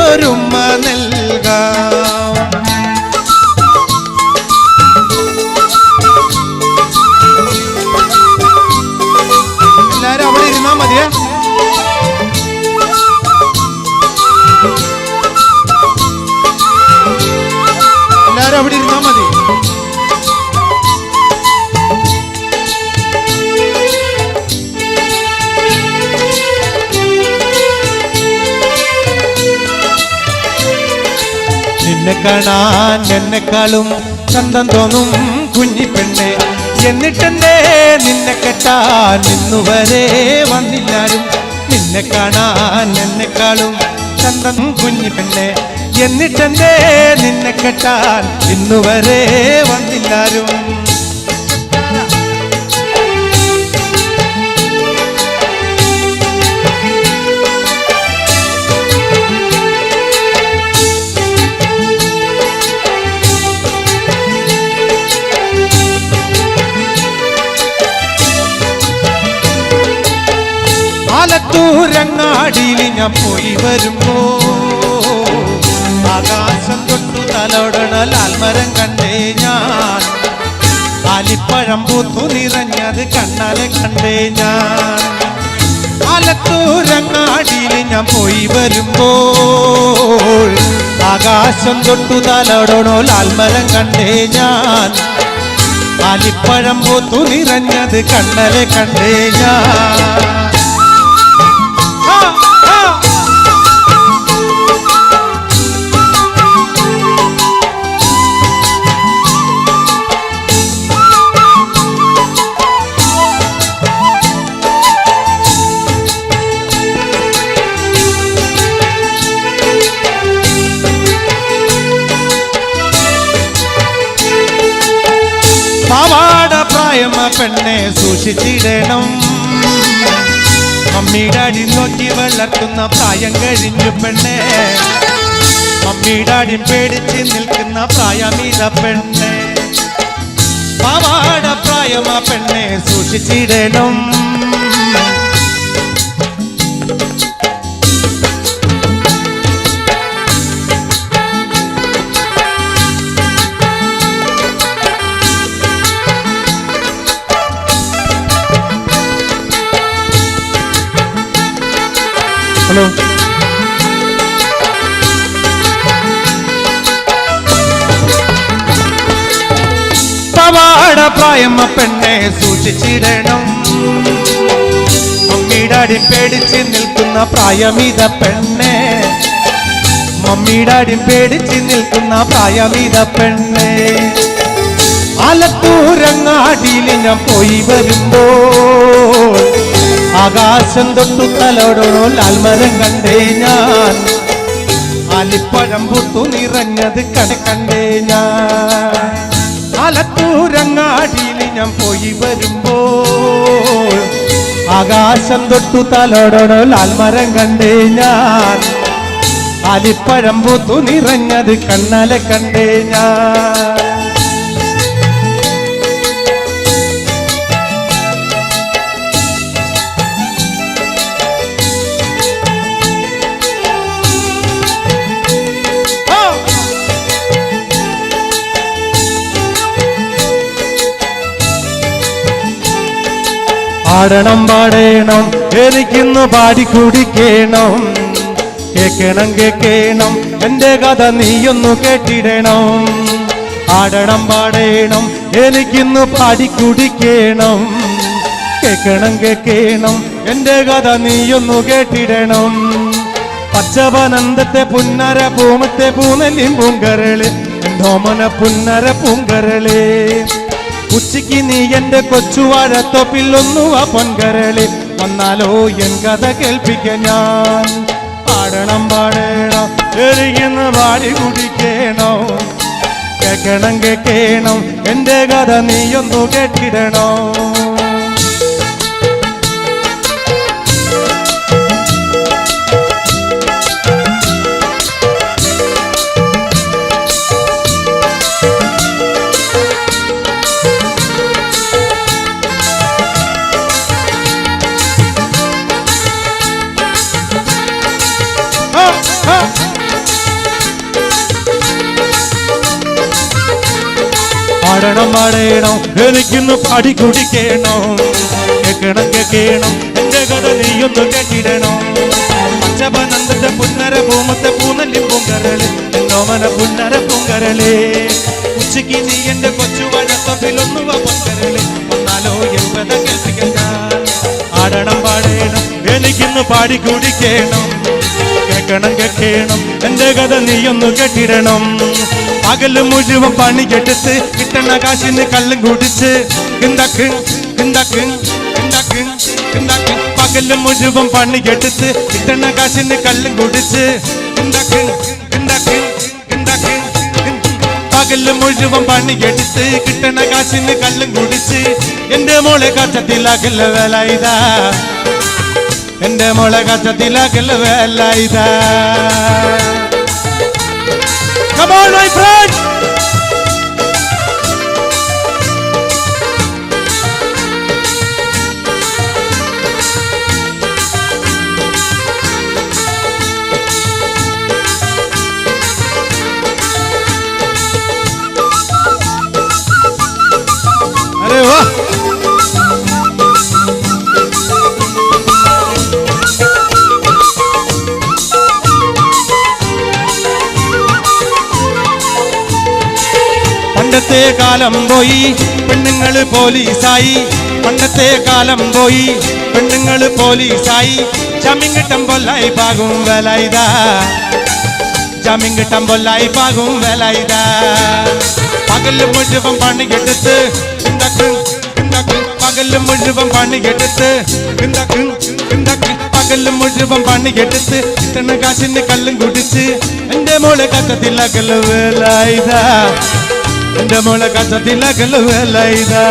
ഒരുമ നൽകാം. എല്ലാരും അവിടെ ഇരുന്നാ മതിയേ. എല്ലാരും അവിടെ ഇരുന്നാ മതി. നിന്നെ കാണാൻ എന്നെക്കാളും ചന്തം തോന്നും കുഞ്ഞിപ്പെണ്ണെ, എന്നിട്ടെന്നെ നിന്നെ കെട്ടാൻ ഇന്നുവരെ വന്നില്ലാരും. നിന്നെ കാണാൻ എന്നെക്കാളും ചന്തം കുഞ്ഞിപ്പെണ്ണെ, എന്നിട്ടെന്നെ നിന്നെ കെട്ടാൻ ഇന്നുവരെ വന്നില്ലാരും. ആലത്തൂരങ്ങാടിയിൽ ഞാൻ പോയി വരുമ്പോ ആകാശം തൊട്ടു തലോടണ ലാൽമരം കണ്ടേ ഞാൻ. ആലിപ്പഴം പൂത്തു നിറഞ്ഞത് കണ്ണാലെ കണ്ടേ ഞാൻ. ആലത്തൂരങ്ങാടിയിൽ ഞാൻ പോയി വരുമ്പോൾ ആകാശം തൊട്ടു തലോടണോ ലാൽമരം കണ്ടേ ഞാൻ. ആലിപ്പഴം പൂത്തു നിറഞ്ഞത് കണ്ണാലെ കണ്ടേ ഞാൻ. പാവാട പ്രായമ പെണ്ണെ സൂക്ഷിച്ചിടണം. മമ്മിയുടെ അടി നോക്കി വളർത്തുന്ന പ്രായം കഴിഞ്ഞു പെണ്ണെ. മമ്മിയുടെ അടി പേടിച്ച് നിൽക്കുന്ന പ്രായമിത പെണ്ണെ. പാവാട പ്രായമ പെണ്ണെ സൂക്ഷിച്ചിടണം. ഹലോ, പാവാട പ്രായമ പെണ്ണെ സൂക്ഷിച്ചിടണം. മമ്മിയുടെ അടി പേടിച്ച് നിൽക്കുന്ന പ്രായമിത പെണ്ണെ. മമ്മിയുടെ അടി പേടിച്ച് നിൽക്കുന്ന പ്രായമിത പെണ്ണെ. ആലത്തൂരങ്ങാടിയിൽ ഞാൻ പോയി വരുമ്പോൾ ആകാശം തൊട്ടു തലോടണോ ലാൽമരം കണ്ടേ ഞാൻ. ആലിപ്പഴം പൂത്തു നിറഞ്ഞത് കണ്ടേ ഞാൻ. ആലത്തൂരങ്ങാടിയിൽ ഞാൻ പോയി വരുമ്പോൾ ആകാശം തൊട്ടു തലോടണോ ലാൽമരം കണ്ടേ ഞാൻ. ആലിപ്പഴം പൂത്തു നിറഞ്ഞത് കണ്ണാലെ കണ്ടേ ഞാൻ. ആടണം പാടേണം എനിക്കിന്ന് പാടിക്കുടിക്കണം. കേക്കണം കേക്കണം എന്റെ കഥ നീയൊന്നു കേട്ടിടണം. ആടണം പാടേണം എനിക്കിന്ന് പാടിക്കുടിക്കണം. കേക്കണം കേക്കണം എന്റെ കഥ നീയൊന്നു കേട്ടിടണം. പച്ചവനന്തത്തെ പുന്നര പൂമത്തെ പൂനെല്ലിൻ പൂങ്കരള് എന്തോമന പുന്നര പൂങ്കരള്. ഉച്ചയ്ക്ക് നീ എന്റെ കൊച്ചുവാഴത്തൊപ്പിൽ ഒന്നുവ പൊൻകരളി വന്നാലോ എൻ കഥ കേൾപ്പിക്ക ഞാൻ. പാടണം പാടണം എരികുന്ന് പാടി കുടിക്കണോ. കേക്കണം കേക്കണം എന്റെ കഥ നീയൊന്നു കേട്ടിടണോ. പാടണം പാടണം എനിക്കിന്ന് പാടി കുടിക്കണോ. കേക്കണം കേക്കണം എന്റെ കഥ നീയൊന്നു കേട്ടിടണോ. പച്ചപനന്തത്തെ പുന്നര പൂമത്തെ പൂനെല്ലിൻ പൂങ്കരള് എന്നോമന പുന്നര പൂങ്കരള്. ഉച്ചയ്ക്ക് നീ എന്റെ കൊച്ചുവാഴത്തൊപ്പിലൊന്നുവ പൊങ്കരള് വന്നാലോ എൻ കഥ കേൾപ്പിക്കാൻ ഞാൻ. ആടണം പാടണം എനിക്കിന്ന് പാടി കുടിക്കണം. കേക്കണം കേക്കണം എന്റെ കഥ നീയൊന്നു കേട്ടിടണം. പകല് മുഴുവൻ പണിയെടുത്ത് കിട്ടണ കാശിന് കള്ളും കുടിച്ച് കിണ്ടക്ക് കിണ്ടക്ക് കിണ്ടക്ക് കിണ്ടക്ക്. പകല് മുഴുവൻ പണിയെടുത്ത് കിട്ടണ കാശിന് കള്ളും കുടിച്ച് കിണ്ടക്ക് കിണ്ടക്ക് കിണ്ടക്ക്. പകല് മുഴുവൻ പണിയെടുത്ത് കിട്ടണ കാശിന് കള്ളും കുടിച്ച് എന്റെ മോളെ കച്ചത്തിലാക്കല്ല വേല ഇതാ. എന്റെ മോളെ കച്ചത്തിലാക്കല്ല വേല ഇതാ. Come on, my friend! പണ്ടത്തെ കാലം പോയി പെണ്ണുങ്ങള് പോലീസായി, പണ്ടത്തെ കാലം പോയി പെണ്ണുങ്ങള് പോലീസായി. ജാമ്യം കിട്ടുമ്പോൾ ലൈഫാകും വില ഇതാ, ജാമ്യം കിട്ടുമ്പോൾ ലൈഫാകും വില ഇതാ. പകല് മുഴുവൻ പണിയെടുത്ത് പകല് മുഴുവൻ പണിയെടുത്ത് പകല് മുഴുവൻ പണിയെടുത്ത് കിട്ടണ കാശിന് കല്ലും കുടിച്ച് എന്റെ മോളെ കച്ചത്തിലാക്കല് വില ഇതാ, എന്റെ മോളെ കച്ചത്തിലാക്കല് വില ഇതാ.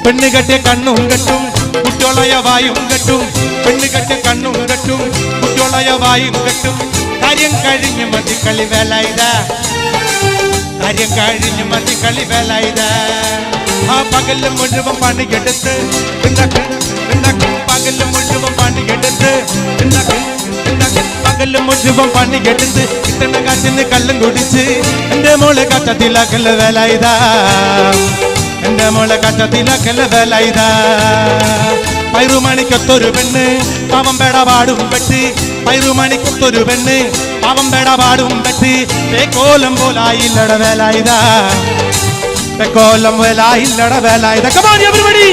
പെണ്ണ് കെട്ടിയ കണ്ണും കെട്ടും കുട്ടിയോളയ വായും കെട്ടും, പെണ്ണ് കെട്ടിയ കണ്ണും കെട്ടും കുട്ടിയോളയ വായും കെട്ടും. കാര്യം കഴിഞ്ഞ് മതി കളി വേല ഇതാ, കാര്യം കഴിഞ്ഞ് മതി കളി വേല ഇതാ. ആ പകല് മുഴുവൻ പണിയെടുത്ത് പകല് മുഴുവൻ പണിയെടുത്ത് പകല് മുഴുവൻ പണിയെടുത്ത് കിട്ടണ കാശിന് കല്ലും കുടിച്ച് എന്റെ മോളെ കച്ചത്തിലാക്കല് വേല ഇതാ, എന്റെ മോളെ കച്ചത്തിലാക്കല് വേല ഇതാ. പൈറുമണിക്കൊത്തൊരു പെണ്ണ് പാവം പേടപാടും പെട്ട്, പൈറുമണിക്കൊത്തൊരു പെണ്ണ് പാവം പേടപാടും പെട്ട് തേക്കോലം പോലായില്ലട വേല ഇതാ, തേക്കോലം വേലായില്ലട വേല ഇതാ. കമാനി എവരിബഡി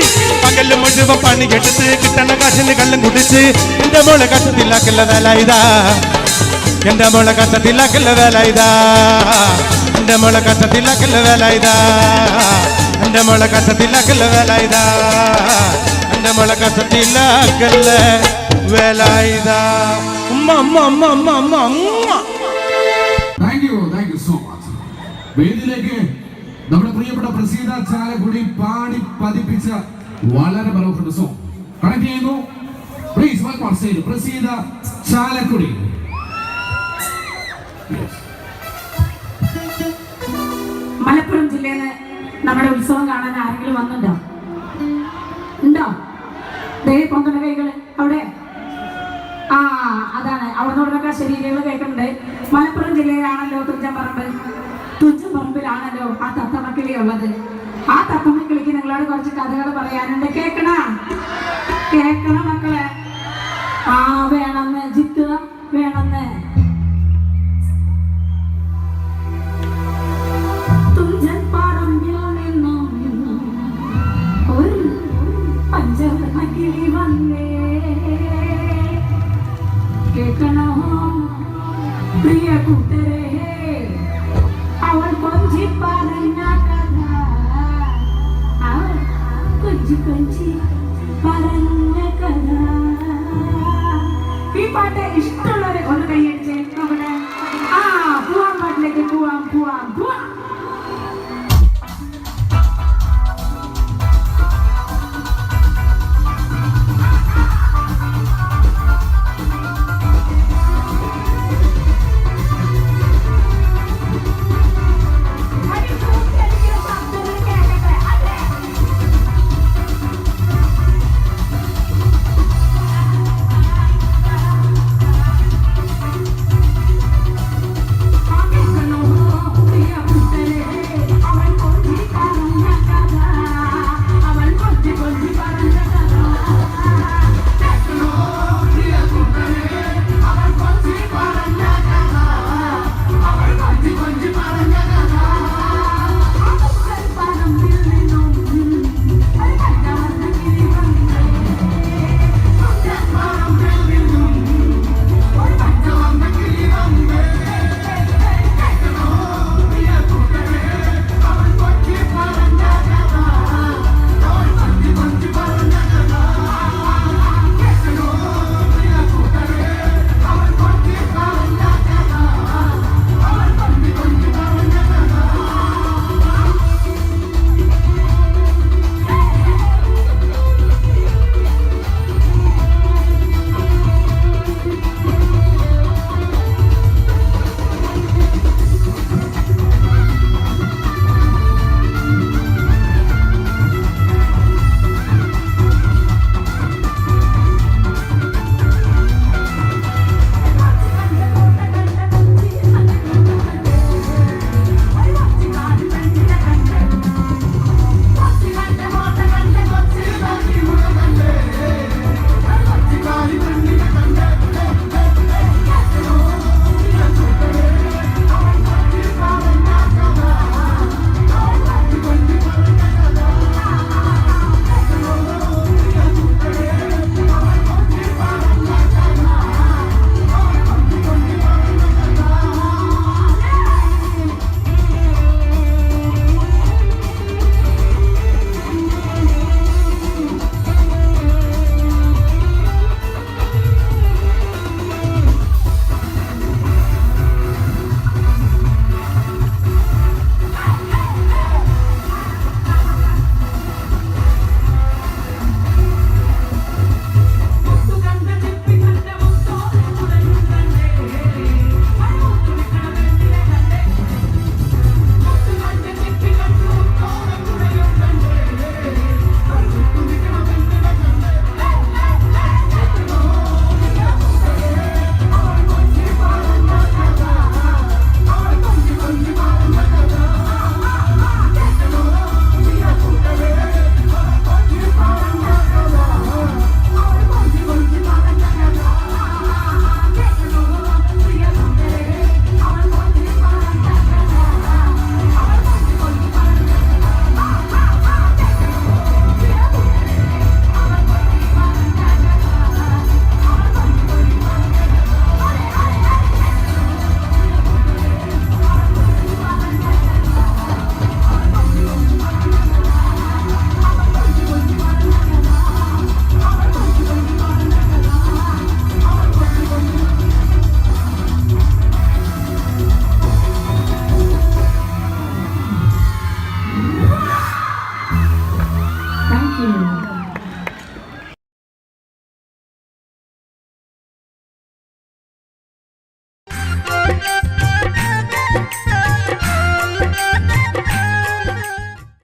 പകല് മുഴുവൻ പണിയെടുത്ത് കിട്ടണ കാശിന് കള്ളും കുടിച്ച് എന്റെ മോളെ കച്ചത്തിലാക്കല് വേല ഇതാ, എന്റെ മോളെ കച്ചത്തിലാക്കല് വേല ഇതാ, എന്റെ മോളെ കച്ചത്തിലാക്കല് വേല ഇതാ, എന്റെ മോളെ കച്ചത്തിലാക്കല് വേല ഇതാ, എന്റെ മോളെ കച്ചത്തിലാക്കല് വേല ഇതാ. Thank you so much. വേദിയിലേക്ക് നമ്മുടെ പ്രിയപ്പെട്ട പ്രസീത ചാലക്കുടി പാടി പതിപ്പിച്ച വളരെ മനോഹര സോങ് കണക്ട് ചെയ്യുന്നു. Please welcome stage Praseetha Chalakudy. Malappuram ജില്ലയിൽ നമ്മുടെ ഉത്സവം കാണാൻ ആരെങ്കിലും വന്നിട്ടുണ്ടോ? ഉണ്ടോ? ദേ പൊന്തണ കൈകള് അവിടെ. ആ അതാണ് അവിടെ നിന്നൊക്കെ ശരീരങ്ങൾ കേൾക്കുന്നുണ്ട്. മലപ്പുറം ജില്ലയിലാണല്ലോ തുഞ്ചൻപറമ്പിലാണല്ലോ ആ തത്തമ്മക്കിളി ഉള്ളത്. ആ തത്തമ്മക്കിളിക്ക് നിങ്ങളോട് കുറച്ച് കഥകൾ പറയാനുണ്ട്. കേക്കണം മക്കളെ. ആ വേണമെന്ന് ജിത്തുക വേണമെന്ന്. തുഞ്ചൻപറമ്പിൽ നിന്നും ഒരു പഞ്ചവർണ്ണക്കിളി വന്നേ. കേൾക്കണോ പ്രിയ കൂട്ടരേ, അവൾ കൊഞ്ചി പറഞ്ഞ കഥ, അവൾ കൊഞ്ചി പറഞ്ഞ കഥ. ഈ പാട്ട് ഇഷ്ടമുള്ളവരെ ഒന്ന് കൈയടിച്ചേ. അവിടെ ആ പോവാൻ പാട്ടിലേക്ക് പോവാം.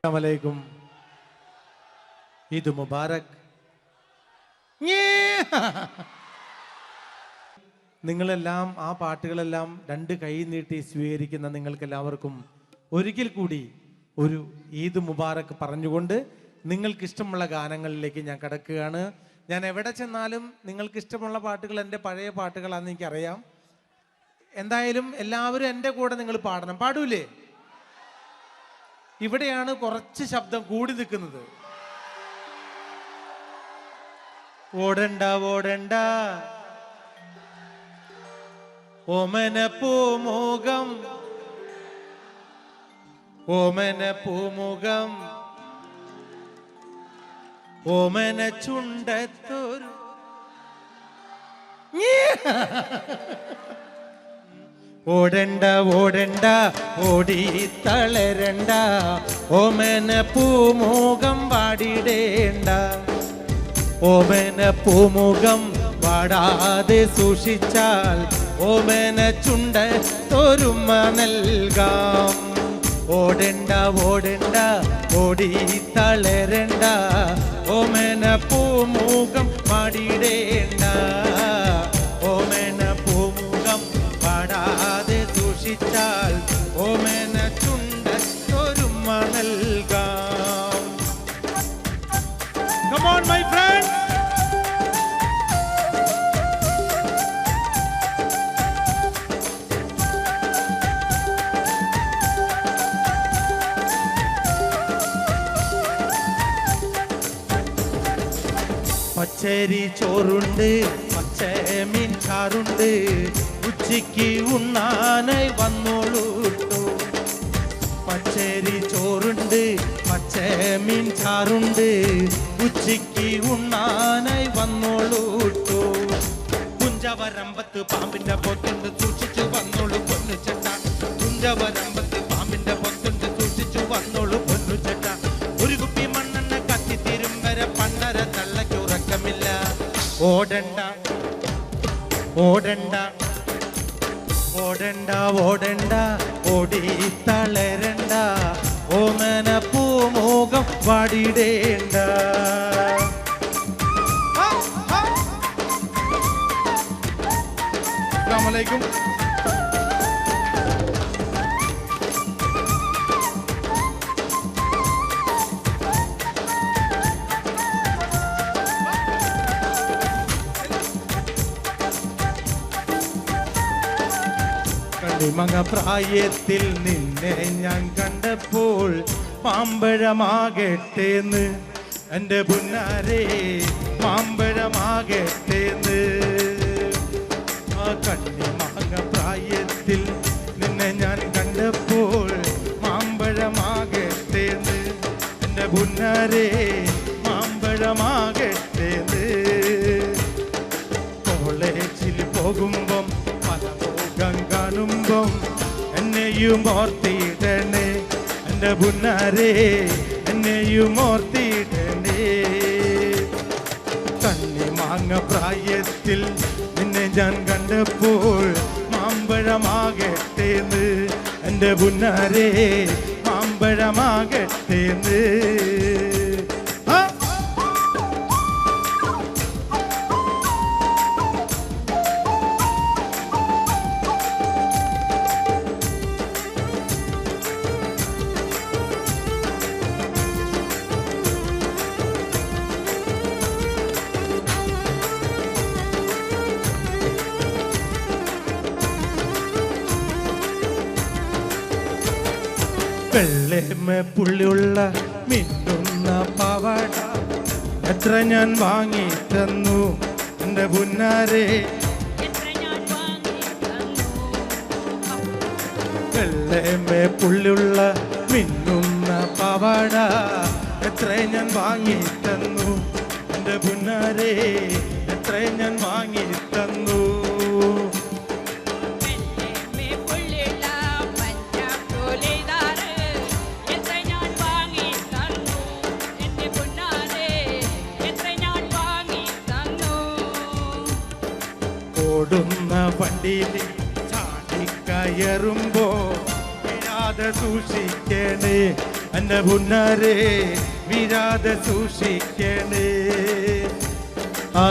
അസ്സലാമലൈക്കും. ഈദ് മുബാറക്. നിങ്ങളെല്ലാം ആ പാട്ടുകളെല്ലാം രണ്ട് കൈ നീട്ടി സ്വീകരിക്കുന്ന നിങ്ങൾക്കെല്ലാവർക്കും ഒരിക്കൽ കൂടി ഒരു ഈദ് മുബാറക് പറഞ്ഞുകൊണ്ട് നിങ്ങൾക്കിഷ്ടമുള്ള ഗാനങ്ങളിലേക്ക് ഞാൻ കടക്കുകയാണ്. ഞാൻ എവിടെ ചെന്നാലും നിങ്ങൾക്കിഷ്ടമുള്ള പാട്ടുകൾ എൻ്റെ പഴയ പാട്ടുകളാണെന്ന് എനിക്കറിയാം. എന്തായാലും എല്ലാവരും എൻ്റെ കൂടെ നിങ്ങൾ പാടണം. പാടൂലേ? ഇവിടെയാണ് കുറച്ച് ശബ്ദം കൂടി നിൽക്കുന്നത്. ഓടണ്ട ഓടണ്ട ഓമന പൂമുഖം ഓമന പൂമുഖം ഓമന ചുണ്ടത്തൊരു ഓടണ്ട ഓടണ്ട ഓടി തളരണ്ട ഓമന പൂമുഖം പാടിടേണ്ട ഓമന പൂമുഖം പാടാതെ സൂക്ഷിച്ചാൽ ഓമന ചുണ്ടത്തൊരുമ നൽകാം. ഓടണ്ട ഓടണ്ട ഓടി തളരണ്ട ഓമന പൂമുഖം പാടിടേണ്ട ഓമന പൂമുഖം പാടാതെ സൂക്ഷിച്ചാൽ ഓമന ചുണ്ടത്തൊരുമ നൽകാം. Come on my friends. പച്ചരി ചോറുണ്ട് പച്ചമീൻ ചാറുണ്ട് ഉച്ചയ്ക്ക് ഉണ്ണാനായി വന്നോളൂട്ടോ. പച്ചരി ചോറുണ്ട് പച്ചമീൻ ചാറുണ്ട് ഉച്ചയ്ക്ക് ഉണ്ണാനായി വന്നോളൂട്ടോ. കുഞ്ചവരമ്പത്ത് പാമ്പിന്റെ പൊത്തുണ്ട് സൂക്ഷിച്ചു വന്നോളൂ പൊന്നു ചേട്ട. കുഞ്ചവരമ്പത്ത് പാമ്പിന്റെ പൊത്തുണ്ട് സൂക്ഷിച്ചു വന്നോളൂ പൊന്നു ചേട്ട. ഒരു കുപ്പി മണ്ണെണ്ണ കത്തിത്തീരും വരെ പണ്ടര തള്ളയ്ക്ക് ഉറക്കമില്ല. ഓടണ്ട ഓടണ്ട ഓടണ്ട ഓടണ്ട ഓടി തളരണ്ട ഓമന പൂമുഖം പാടിടേണ്ട. അസ്സലാമലൈക്കും. കണ്ണിമങ്ങ പ്രായത്തിൽ നിന്നെ ഞാൻ കണ്ടപ്പോൾ മാമ്പഴമാകട്ടേന്ന് എൻ്റെ പുന്നാരേ മാമ്പഴമാകട്ടേന്ന്. ആ കണ്ണിമങ്ങ പ്രായത്തിൽ നിന്നെ ഞാൻ കണ്ടപ്പോൾ മാമ്പഴമാകട്ടേന്ന് എൻ്റെ പുന്നാരേ മാമ്പഴമാകട്ടേന്ന്. കോളേജിൽ പോകുമ്പം കാണുമ്പം എന്നെയും ഓർത്തിടണേ എൻ്റെ പുന്നാരേ എന്നെയും ഓർത്തിടണേ. കണ്ണിമാങ്ങ പ്രായത്തിൽ നിന്നെ ഞാൻ കണ്ടപ്പോൾ മാമ്പഴമാകട്ടേന്ന് എൻ്റെ പുന്നാരേ മാമ്പഴമാകട്ടേന്ന്. വെള്ളേമ പുള്ളിയുള്ള മിന്നുന്ന പാവാട എത്ര ഞാൻ വാങ്ങി തന്നു എൻ്റെ പുന്നാരേ. വെള്ളേമ പുള്ളിയുള്ള മിന്നുന്ന പാവാട എത്ര ഞാൻ വാങ്ങി തന്നു എൻ്റെ പുന്നാരേ എത്ര ഞാൻ വാങ്ങി തന്നു. ഓടുന്ന വണ്ടിയിൽ ചാടിക്കയറുമ്പോ വീഴാതെ സൂക്ഷിക്കണേ എന്റെ പുന്നാരെ വീഴാതെ സൂക്ഷിക്കണേ. ആ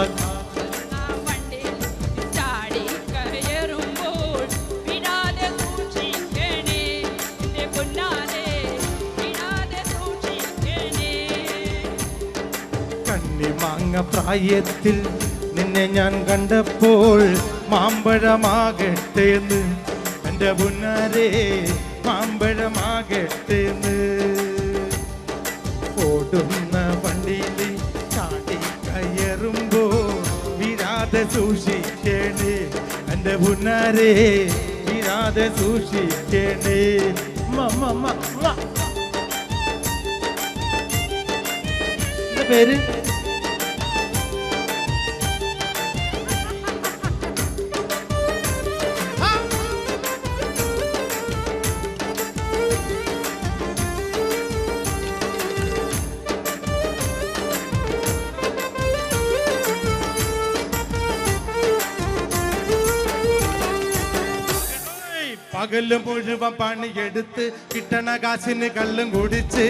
കണ്ണിമാങ്ങ പ്രായത്തിൽ നിന്നെ ഞാൻ കണ്ടപ്പോൾ മാമ്പഴമാകട്ടെ എന്ന് എന്റെ പുന്നാരെ മാമ്പഴമാകട്ടെ എന്ന്. ഓടുന്ന വണ്ടിയിൽ ചാടി കയറുമ്പോ വീഴാതെ സൂക്ഷിക്കണേ എന്റെ പുന്നാരെ വീഴാതെ സൂക്ഷിക്കണേ. പേര് പകല് മുഴുവൻ പണിയെടുത്ത് കിട്ടണ കാശിന് കള്ളും കുടിച്ച്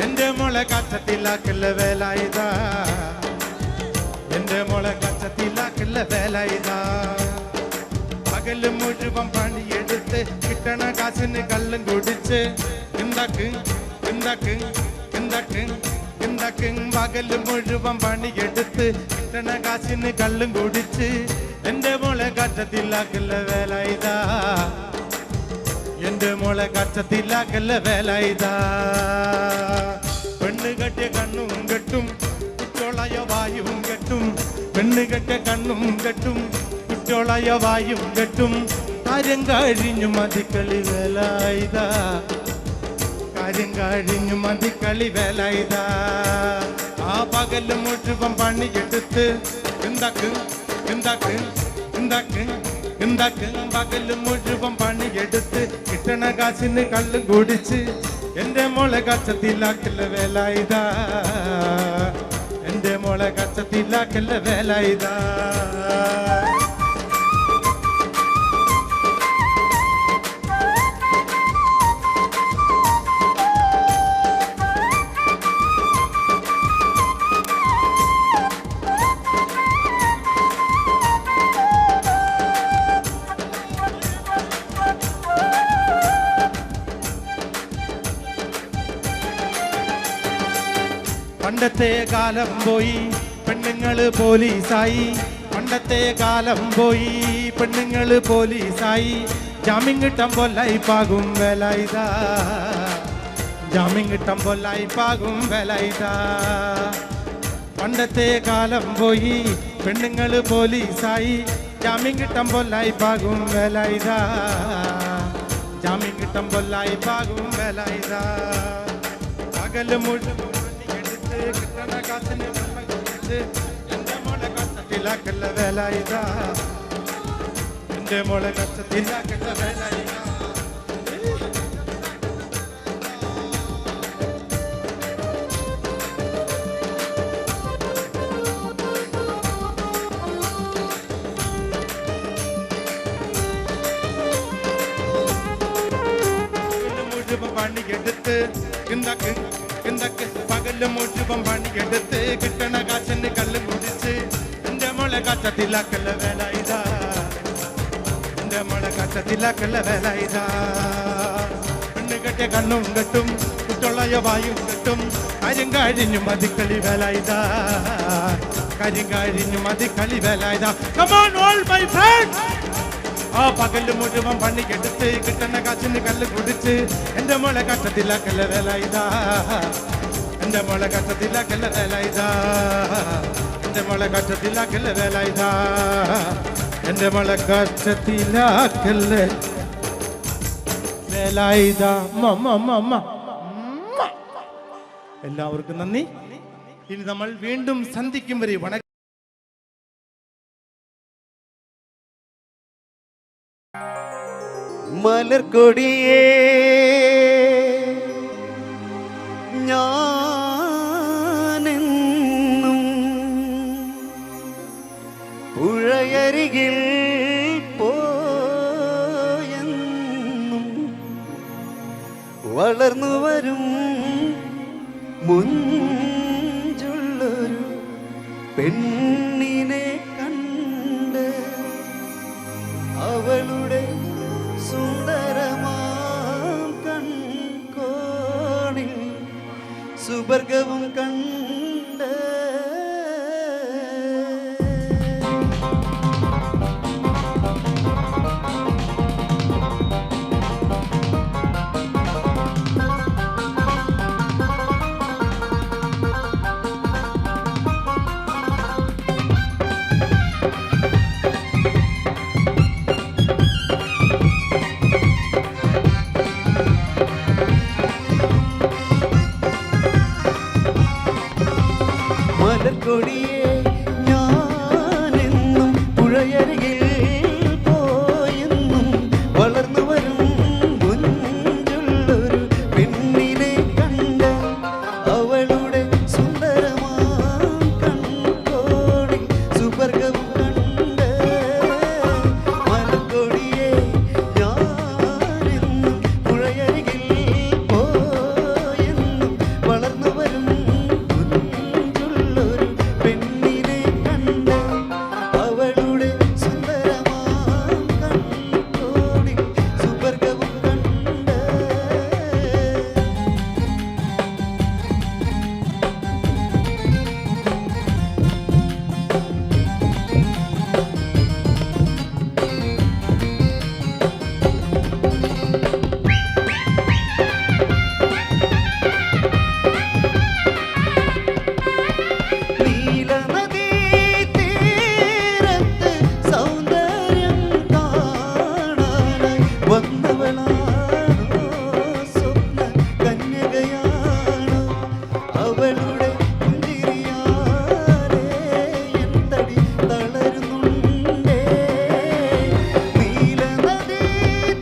എന്റെ മോളെ കച്ചത്തിലാക്കല്ല വേലായുധ. എന്റെ മോളെ കച്ചത്തിലാക്കല്ല വേലായുധ. പകല് മുഴുവൻ പണിയെടുത്ത് കിട്ടണ കാശിന് കള്ളും കുടിച്ച് എന്താക്ക് എന്താക്ക് എന്താക്ക് എന്താക്ക്. പകല് മുഴുവൻ പണിയെടുത്ത് കിട്ടണ കാശിന് കള്ളും കുടിച്ച് എന്റെ മോളെ കച്ചത്തിലാക്കല്ല വേലായുധ. എന്റെ മോളെ കച്ചത്തിലാക്കല്ല വേലായുധ. പെണ്ണ് കെട്ടിയ കണ്ണും കെട്ടും കുറ്റോളായ വായും കെട്ടും. പെണ്ണ് കെട്ടിയ കണ്ണും കെട്ടും കുറ്റോളായ വായും കെട്ടും. കാര്യം കഴിഞ്ഞു മതിക്കളി വേലായുധ. കാര്യം കഴിഞ്ഞു മതിക്കളി വേലായുധ. ആ പകല് മുഴുവൻ പണിയെടുത്ത് എന്താക്ക് എന്താക്ക് എന്താക്ക് എന്താക്ക്. പകല് മുഴുവൻ പണിയെടുത്ത് കിട്ടണ കാശിന് കള്ളും കുടിച്ച് എന്റെ മോളെ കച്ചത്തിലാക്കല്ല വേലായുധ. എന്റെ മോളെ കച്ചത്തിലാക്കല്ല വേലായുധ. പണ്ടത്തെ കാലം പോയി പെണ്ണുങ്ങള് പോലീസായി. പണ്ടത്തെ കാലം പോയി പെണ്ണുങ്ങള് പോലീസായി. ജാമ്യം കിട്ടാൻ പൊല്ലായിപ്പാകും വേലായുധ. ജാമ്യം കിട്ടാൻ പൊല്ലായിപ്പാകും വേലായുധ. പണ്ടത്തെ കാലം പോയി പെണ്ണുങ്ങള് പോലീസായി. ജാമ്യം കിട്ടാൻ പൊല്ലായിപ്പാകും വേലായുധ. ജാമ്യം കിട്ടാൻ പൊല്ലായിപ്പാകും വേലായുധ. പകല് മുഴുവൻ കിട്ടണ കാശിന് എന്റെ മോളെ കച്ചത്തിലാക്കല്ല വേലായുധ. എന്റെ മോളെ കച്ചത്തിലാക്കല്ല വേലായുധ. മുഴുവൻ പണിയെടുത്ത് എന്താക്ക് എന്താക്ക്. പകല് മുഴുവൻ പണിയെടുത്ത് കിട്ടണ കാശിന് കള്ളും കുടിച്ച് എന്റെ മോളെ കച്ചത്തിലാക്കല്ല വേലായുധ. എന്റെ മോളെ കച്ചത്തിലാക്കല്ല വേലായുധ. പെണ്ണ് കെട്ടിയ കണ്ണും കെട്ടും കുട്ടൊള്ളായ വായും കെട്ടും. കാര്യം കഴിഞ്ഞു മതിക്കളി വേലായുധ. കാര്യം കഴിഞ്ഞു മതിക്കളി Velayudha. Come on all my friends. ആ പകല് മുഴുവൻ പണിയെടുത്ത് കിട്ടണ കാശിന് കല്ല് കുടിച്ച് എന്റെ മോളെ കച്ചത്തിലാക്കല്ല വേലായുധ. എന്റെ മോളെ കച്ചത്തിലാക്കല്ല വേലായുധ. എന്റെ മോളെ കച്ചത്തിലാക്കല്ല വേലായുധ. എന്റെ മോളെ കച്ചത്തിലാക്കല്ല വേലായുധ. എല്ലാവർക്കും നന്ദി. ഇനി നമ്മൾ വീണ്ടും സന്ധിക്കും വരെ വണക്കം. മലർക്കൊടിയേ ഞാനെന്നും പുഴയരികിൽ പോയെന്നും വളർന്നു വരും മുഞ്ചുള്ളൊരു പെണ്ണിനെ കണ്ട് അവളുടെ സുന്ദരമാം കൺകോണിൽ സുവർഗവും കണ്ട് മലർക്കൊടിയെ ഞാനെന്നും പുഴയരികിൽ പോയെന്നും വളർന്നു വരും മുഞ്ചുള്ളൊരു പെണ്ണിനെ കണ്ട് അവളുടെ സുന്ദരമാം കൺകോണിൽ സുവർഗവും കണ്ട് മലർക്കൊടിയെ ഞാനെന്നും പുഴയരികിൽ പോയെന്നും വളർന്നു വരും പെണ്ണിനെ കണ്ട് അവളുടെ സുന്ദരമാം കൺകോണിൽ സുവർഗവും കണ്ട് നീലനദീ തീരത്ത് സൗന്ദര്യം കാണാനായി വന്നവളാണോ സ്വപ്ന കന്യകയാണോ അവളുടെ പുഞ്ചിരിയാലെ എന്തടി തളരുന്നുണ്ടേ നീലനദീ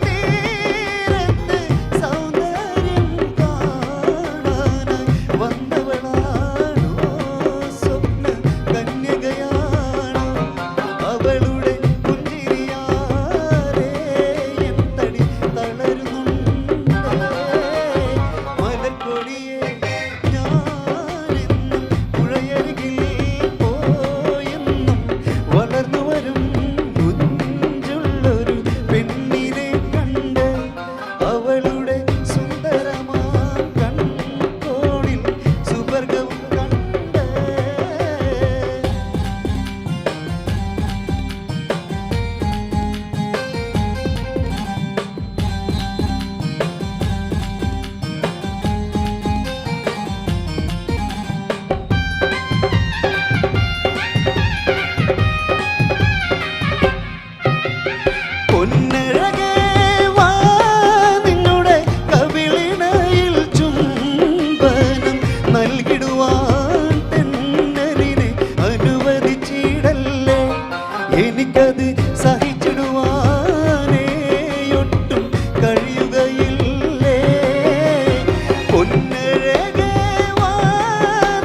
തീരത്ത് സൗന്ദര്യം കാണാനായി വന്നവളാണോ സ്വപ്ന കന്യകയാണോ അവളുടെ പുഞ്ചിരിയാലെ എന്തടി തളരുന്നുണ്ടേ മലർക്കൊടിയെ ഞാനെന്നും പുഴയരികിൽ പോയെന്നും വളർന്നു വരും മുഞ്ചുള്ളൊരു പെണ്ണിനെ കണ്ട് അവളുടെ സുന്ദരമാം കൺകോണിൽ സുവർഗവും കണ്ട് പൊന്നഴകേ വാ നിന്നുടെ കവിളിണയിൽ ചുംബനം നൽകിടുവാൻ തെന്നലിനെ അനുവദിച്ചിടല്ലേ എനിക്കത് സഹിച്ചിടുവാനേ ഒട്ടും കഴിയുകയില്ലേ പൊന്നഴകേ വാ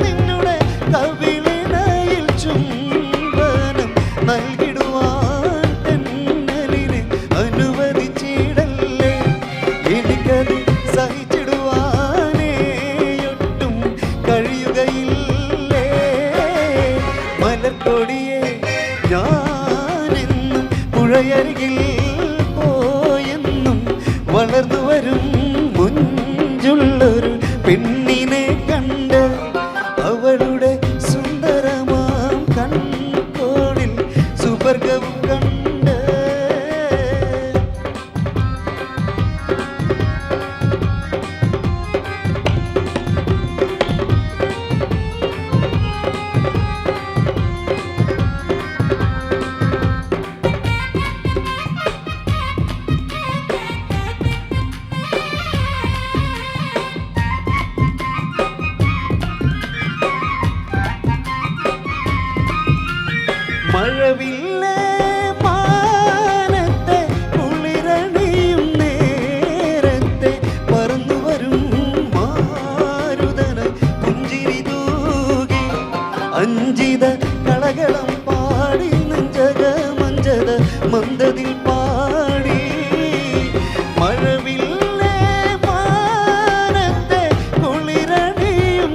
നിന്നുടെ കവിളിണയിൽ ചുംബനം നൽകിടുവാൻ തെന്നലിനെ അനുവദിച്ചിടല്ലേ എനിക്കത് സഹിച്ചിടുവാനേ ഒട്ടും കഴിയുകയില്ലേ മലർക്കൊടിയെ ഞാനെന്നും പുഴയരികിൽ പോയെന്നും വളർന്നു വരും മുഞ്ചുള്ളൊരു പെണ്ണിനെ കണ്ട് അവളുടെ സുന്ദരമാം കൺകോണിൽ സുവർഗവും കണ്ട് മഴവില്ലേ മാനത്തെ കുളിരണിയും നേരത്തെ പറന്നു വരും മാരുതന പുഞ്ചിരി തൂകി അഞ്ചിത കളകളം പാടി നെഞ്ചക മഞ്ചത മന്ദതിൽ പാടി മഴവില്ലേ മാനത്തെ കുളിരണിയും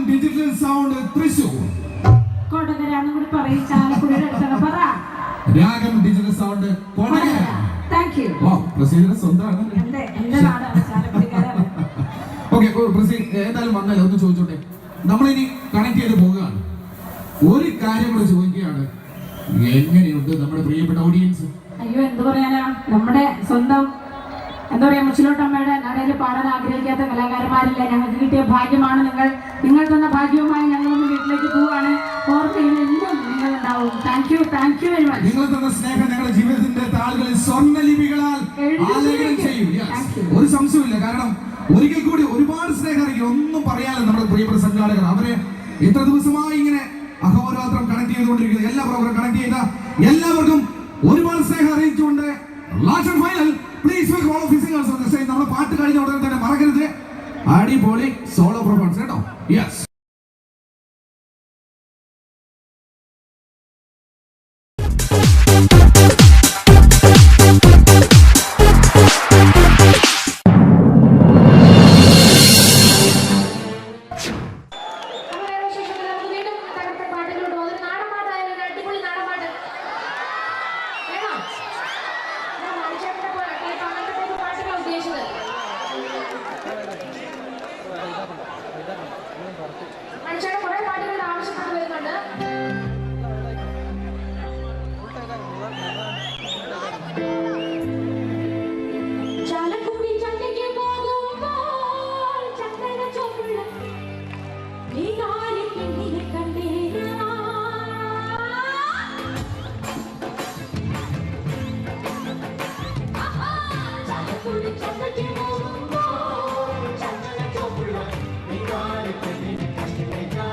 ഡിജിറ്റൽ സൗണ്ട് തൃശൂർ. കൊടകരാന്നും കൂടി പറയും. ചാലക്കുടിയുടെ അടുത്താണ്. പറ. Ragam digital sound Kodakara. Thank you. പ്രസീദിന്റെ സ്വന്തമാണ്. എന്റെ നാടാണ് ചാലക്കുടിക്കാരാണ്. ഓക്കെ പ്രസീദ് ഏതായാലും വന്നാലും ഒന്ന് ചോദിച്ചോട്ടെ. നമ്മളിനി കണക്ട് ചെയ്ത് പോവുകയാണ്. ഒരു കാര്യം കൂടെ ചോദിക്കുകയാണ്, എങ്ങനെയുണ്ട് നമ്മുടെ പ്രിയപ്പെട്ട ഓഡിയൻസ്? അയ്യോ എന്ത് പറയാനാ, നമ്മുടെ സ്വന്തം എന്താ പറയാ മുച്ചിലോട്ടമ്മയുടെ നടയിൽ പാടാൻ ആഗ്രഹിക്കാത്ത കലാകാരന്മാരില്ല. ഞങ്ങൾക്ക് കിട്ടിയ ഭാഗ്യമാണ് നിങ്ങൾ തന്ന ഭാഗ്യവുമായി ഞങ്ങളൊന്ന് വീട്ടിലേക്ക് പോവുകയാണ്. ഓർമ്മയിൽ എന്നും നിങ്ങളുണ്ടാവും. Thank you very much. നിങ്ങൾ തന്ന സ്നേഹം ഞങ്ങളുടെ ജീവിതത്തിന്റെ താളുകളിൽ സ്വർണ്ണലിപികളാൽ ആലേഖനം ചെയ്യും. ഒരു സംശയമില്ല. കാരണം ഒരിക്കൽ കൂടി ഒരുപാട് സ്നേഹം അറിയിക്കും. ഒന്നും പറയാതെ നമ്മുടെ പ്രിയപ്പെട്ട സംഘാടകർ അവരെ ഇത്ര ദിവസമായി ഇങ്ങനെ അഹോരാത്രം കണക്ട് ചെയ്തുകൊണ്ടിരിക്കുന്നത്. എല്ലാ പ്രോഗ്രാം കണക്ട് ചെയ്ത എല്ലാവർക്കും ഒരുപാട് സ്നേഹം അറിയിച്ചുകൊണ്ട് last and final please welcome all of the singers on the stage. നമ്മുടെ പാട്ട് കഴിഞ്ഞ ഉടനെ തന്നെ മറക്കരുത്, അടിപൊളി സോളോ പെർഫോമൻസ് കേട്ടോ. യെസ്. മനുഷ്യരുടെ കുറെ പാട്ടുകൾ ആവശ്യപ്പെട്ട് വരുന്നുണ്ട്. ചാലക്കുടി ചന്തയ്ക്ക് പോകുമ്പോൾ ചക്കര ചോപ്പുള്ള നീ കാലിക്കെന്നിനെ കണ്ടേരാ. ചാലക്കുടി ചന്തയ്ക്ക് പോകുമ്പോൾ ചക്കര ചോപ്പുള്ള നീ കാലിക്കെന്നിനെ കണ്ടേരാ.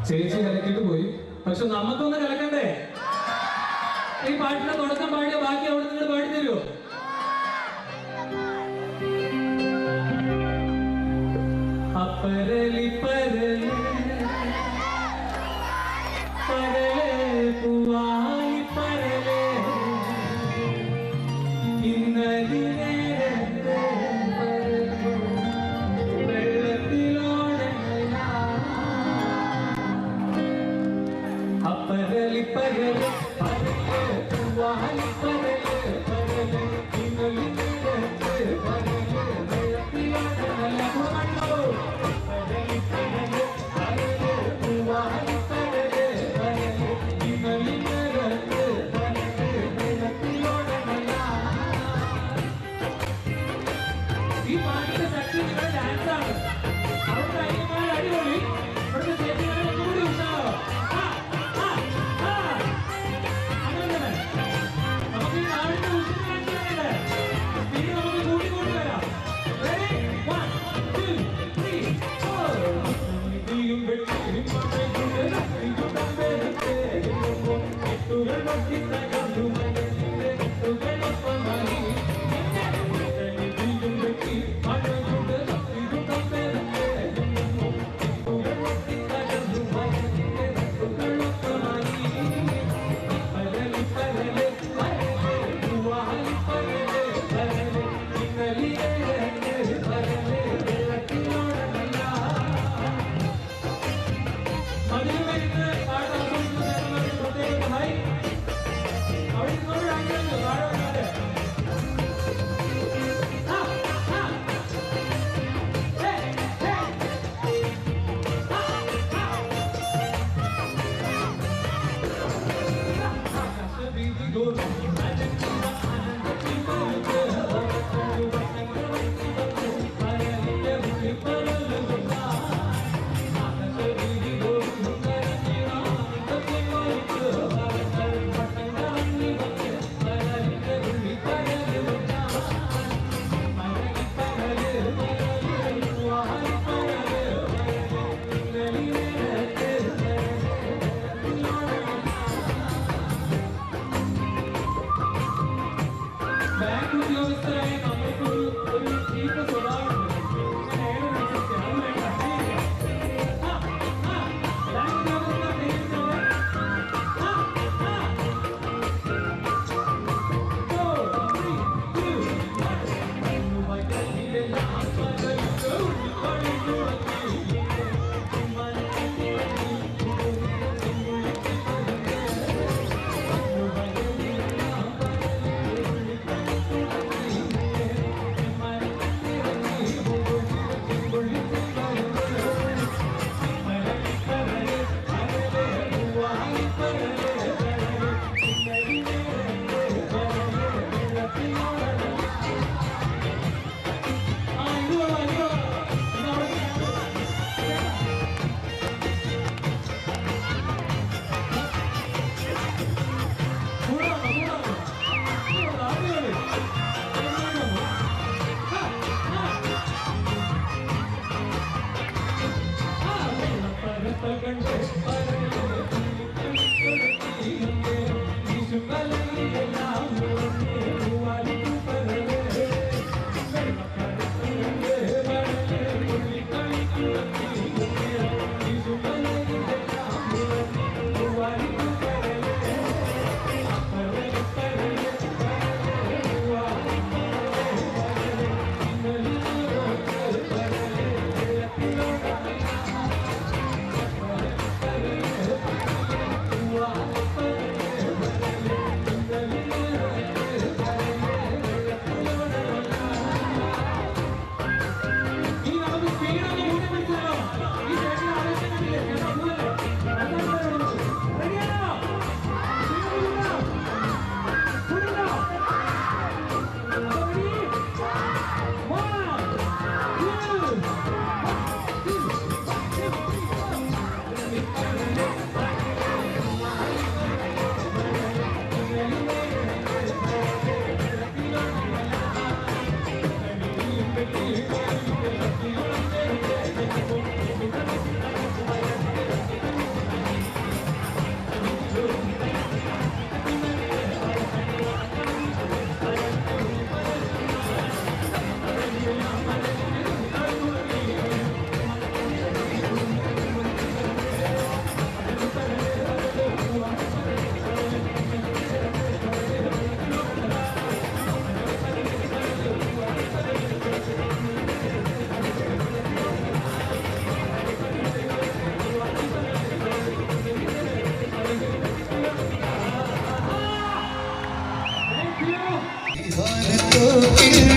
ചേച്ചി കലക്കിട്ട് പോയി, പക്ഷെ നമുക്കൊന്ന് കലക്കണ്ടേ? ഈ പാട്ടിന്റെ തുടക്കം പാടിയ ബാക്കി അവിടെ നിങ്ങൾ പാടി തരുമോ? അപ്പരലി പരലി പരലേ പൂവായി പരലേ ഇന്നലെ വെള്ളത്തിലോടെ അപ്പരലി പരലി പരലേ പൂവായി പരലേ പരലേ ഇന്നലെ പരലേ വെള്ളത്തിലോടെ ബാങ്ക് ഉദ്യോഗസ്ഥരായ നമ്മൾക്കൊരു ചീത്ത സ്വഭാവമുണ്ട്.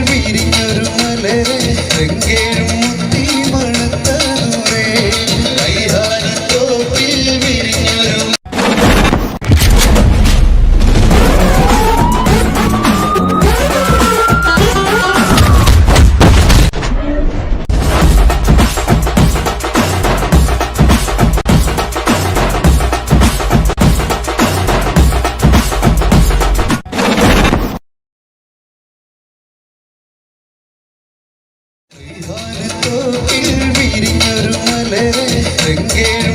വിരിഞ്ഞൊരു മലരെ എങ്കേഴും മുത്തി മണത്തൂരേ കൈഹാരത്തോപ്പിൽ വിരിഞ്ഞൊരു വിരിഞ്ഞൊരു മലരെ എങ്കേഴും